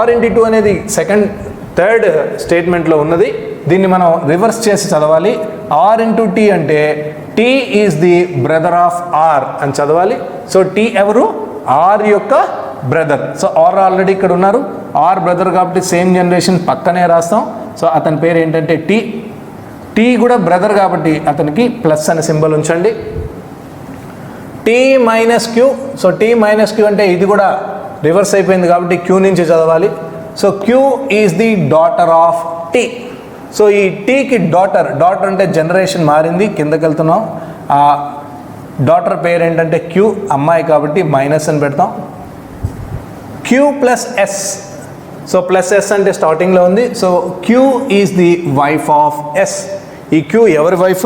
R × 2 అనేది థర్డ్ స్టేట్మెంట్లో ఉన్నది. దీన్ని మనం రివర్స్ చేసి చదవాలి. R × T అంటే T is the brother of R అని చదవాలి. సో T ఎవరు, R యొక్క బ్రదర్. సో R ఆల్రెడీ ఇక్కడ ఉన్నారు. R బ్రదర్ కాబట్టి సేమ్ జనరేషన్ పక్కనే రాస్తాం. సో అతని పేరు ఏంటంటే T కూడా బ్రదర్ కాబట్టి అతనికి ప్లస్ అనే సింబల్ ఉంచండి. T - Q. So T - Q అంటే ఇది కూడా రివర్స్ అయిపోయింది కాబట్టి Q నుంచి చదవాలి. So Q is the daughter of T. So ఈ Tకి డాటర్ అంటే జనరేషన్ మారింది, కిందకి వెళ్తున్నాం. ఆ డాటర్ పేరు ఏంటంటే Q, అమ్మాయి కాబట్టి మైనస్ అని పెడతాం. Q + S. సో +S అంటే స్టార్టింగ్లో ఉంది. So Q is the wife of S. ఈ Q ఎవరి వైఫ్,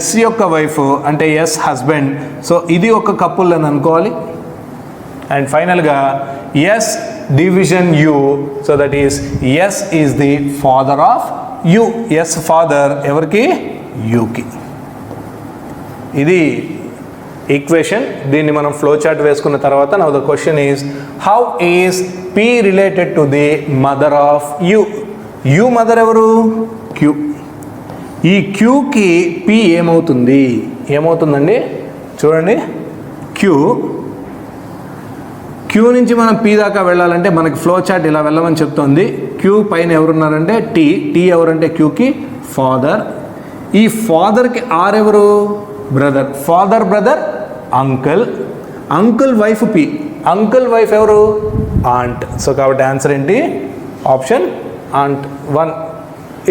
S యొక్క వైఫ్, అంటే S హస్బెండ్. సో ఇది ఒక కపుల్ అని అనుకోవాలి. అండ్ ఫైనల్గా S division U. So that is S is the father of U. S father ఎవరికి, Uకి. ఇది ఈక్వేషన్. దీన్ని మనం ఫ్లో చార్ట్ వేసుకున్న తర్వాత now the question is how is P related to the mother of U. U mother ఎవరు, Q. ఈ Qకి P ఏమవుతుందండి, చూడండి. Q క్యూ నుంచి మనం పీ దాకా వెళ్ళాలంటే మనకి ఫ్లో చార్ట్ ఇలా వెళ్ళమని చెప్తోంది. క్యూ పైన ఎవరున్నారంటే టీ ఎవరంటే క్యూకి ఫాదర్. ఈ ఫాదర్కి ఆర్ ఎవరు? Brother. Father brother uncle. Uncle wife పి. అంకుల్ వైఫ్ ఎవరు? ఆంట్. సో కాబట్టి ఆన్సర్ ఏంటి? Option aunt 1.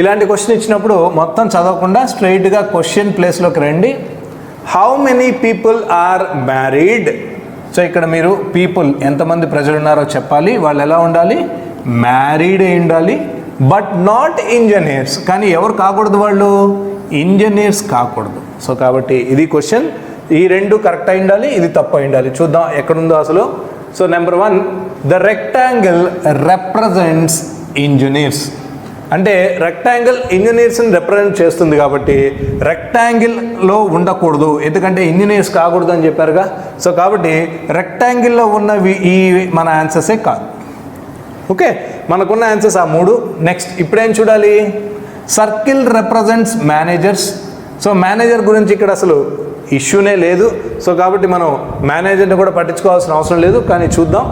ఇలాంటి క్వశ్చన్ ఇచ్చినప్పుడు మొత్తం చదవకుండా స్ట్రైట్గా క్వశ్చన్ ప్లేస్లోకి రండి. How many people are married? So ఇక్కడ మీరు పీపుల్ ఎంతమంది ప్రజలు ఉన్నారో చెప్పాలి. వాళ్ళు ఎలా ఉండాలి? మ్యారీడ్ అయి ఉండాలి. But not engineers. కానీ ఎవరు కాకూడదు? వాళ్ళు ఇంజనీర్స్ కాకూడదు. సో కాబట్టి ఇది క్వశ్చన్. ఈ రెండు కరెక్ట్ అయి ఉండాలి, ఇది తప్పు అయి ఉండాలి. చూద్దాం ఎక్కడుందో అసలు. So number 1, the rectangle represents engineers. అంటే రెక్టాంగిల్ ఇంజనీర్స్ని రిప్రజెంట్ చేస్తుంది కాబట్టి రెక్టాంగిల్లో ఉండకూడదు, ఎందుకంటే ఇంజనీర్స్ కాకూడదు అని చెప్పారుగా. సో కాబట్టి రెక్టాంగిల్లో ఉన్నవి ఈ మన ఆన్సర్సే కాదు. ఓకే, మనకున్న ఆన్సర్స్ ఆ 3. నెక్స్ట్ ఇప్పుడేం చూడాలి? Circle represents managers. So manager గురించి ఇక్కడ అసలు ఇష్యూనే లేదు. సో కాబట్టి మనం మేనేజర్ని కూడా పట్టించుకోవాల్సిన అవసరం లేదు. కానీ చూద్దాం.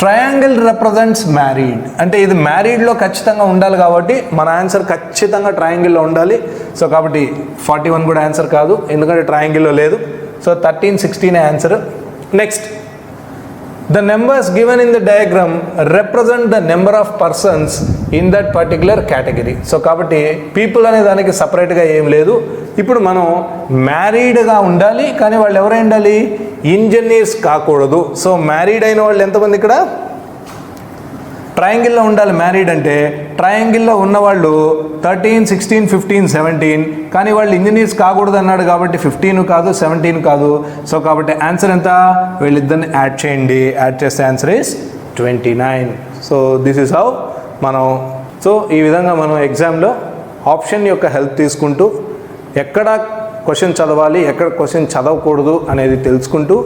Triangle represents married. అంటే ఇది మ్యారీడ్లో ఖచ్చితంగా ఉండాలి కాబట్టి మన ఆన్సర్ ఖచ్చితంగా ట్రయాంగిల్లో ఉండాలి. సో కాబట్టి 41 కూడా ఆన్సర్ కాదు, ఎందుకంటే ట్రయాంగిల్లో లేదు. So 13, 16 answer. Next, the numbers given in the diagram represent the number of persons in that particular category. So కాబట్టి పీపుల్ అనే దానికి సపరేట్గా ఏం లేదు. ఇప్పుడు మనం మ్యారీడ్గా ఉండాలి, కానీ వాళ్ళు ఎవరై ఉండాలి? ఇంజనీర్స్ కాకూడదు. సో మ్యారీడ్ అయిన వాళ్ళు ఎంతమంది ఇక్కడ? ట్రయాంగిల్లో ఉండాలి మ్యారీడ్ అంటే. ట్రయాంగిల్లో ఉన్నవాళ్ళు 13, 16, 15, 17. కానీ వాళ్ళు ఇంజనీర్స్ కాకూడదు అన్నాడు కాబట్టి 15 కాదు, 17 కాదు. సో కాబట్టి ఆన్సర్ ఎంత? వీళ్ళిద్దరిని యాడ్ చేయండి. యాడ్ చేస్తే answer is 29. So this is how మనం. సో ఈ విధంగా మనం ఎగ్జామ్లో ఆప్షన్ యొక్క హెల్ప్ తీసుకుంటూ ఎక్కడ క్వశ్చన్ చదవాలి, ఎక్కడ క్వశ్చన్ చదవకూడదు అనేది తెలుసుకుంటూ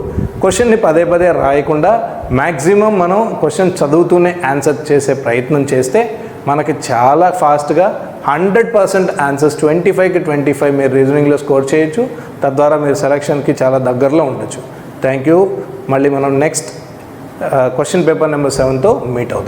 క్వశ్చన్ని పదే పదే రాయకుండా మ్యాక్సిమం మనం క్వశ్చన్ చదువుతూనే ఆన్సర్ చేసే ప్రయత్నం చేస్తే మనకి చాలా ఫాస్ట్గా 100% ఆన్సర్స్ 25కి 25 మీరు రీజనింగ్లో స్కోర్ చేయొచ్చు. తద్వారా మీరు సెలక్షన్కి చాలా దగ్గరలో ఉండొచ్చు. Thank you. మళ్ళీ మనం నెక్స్ట్ క్వశ్చన్ పేపర్ నెంబర్ 7తో మీట్ అవుతాం.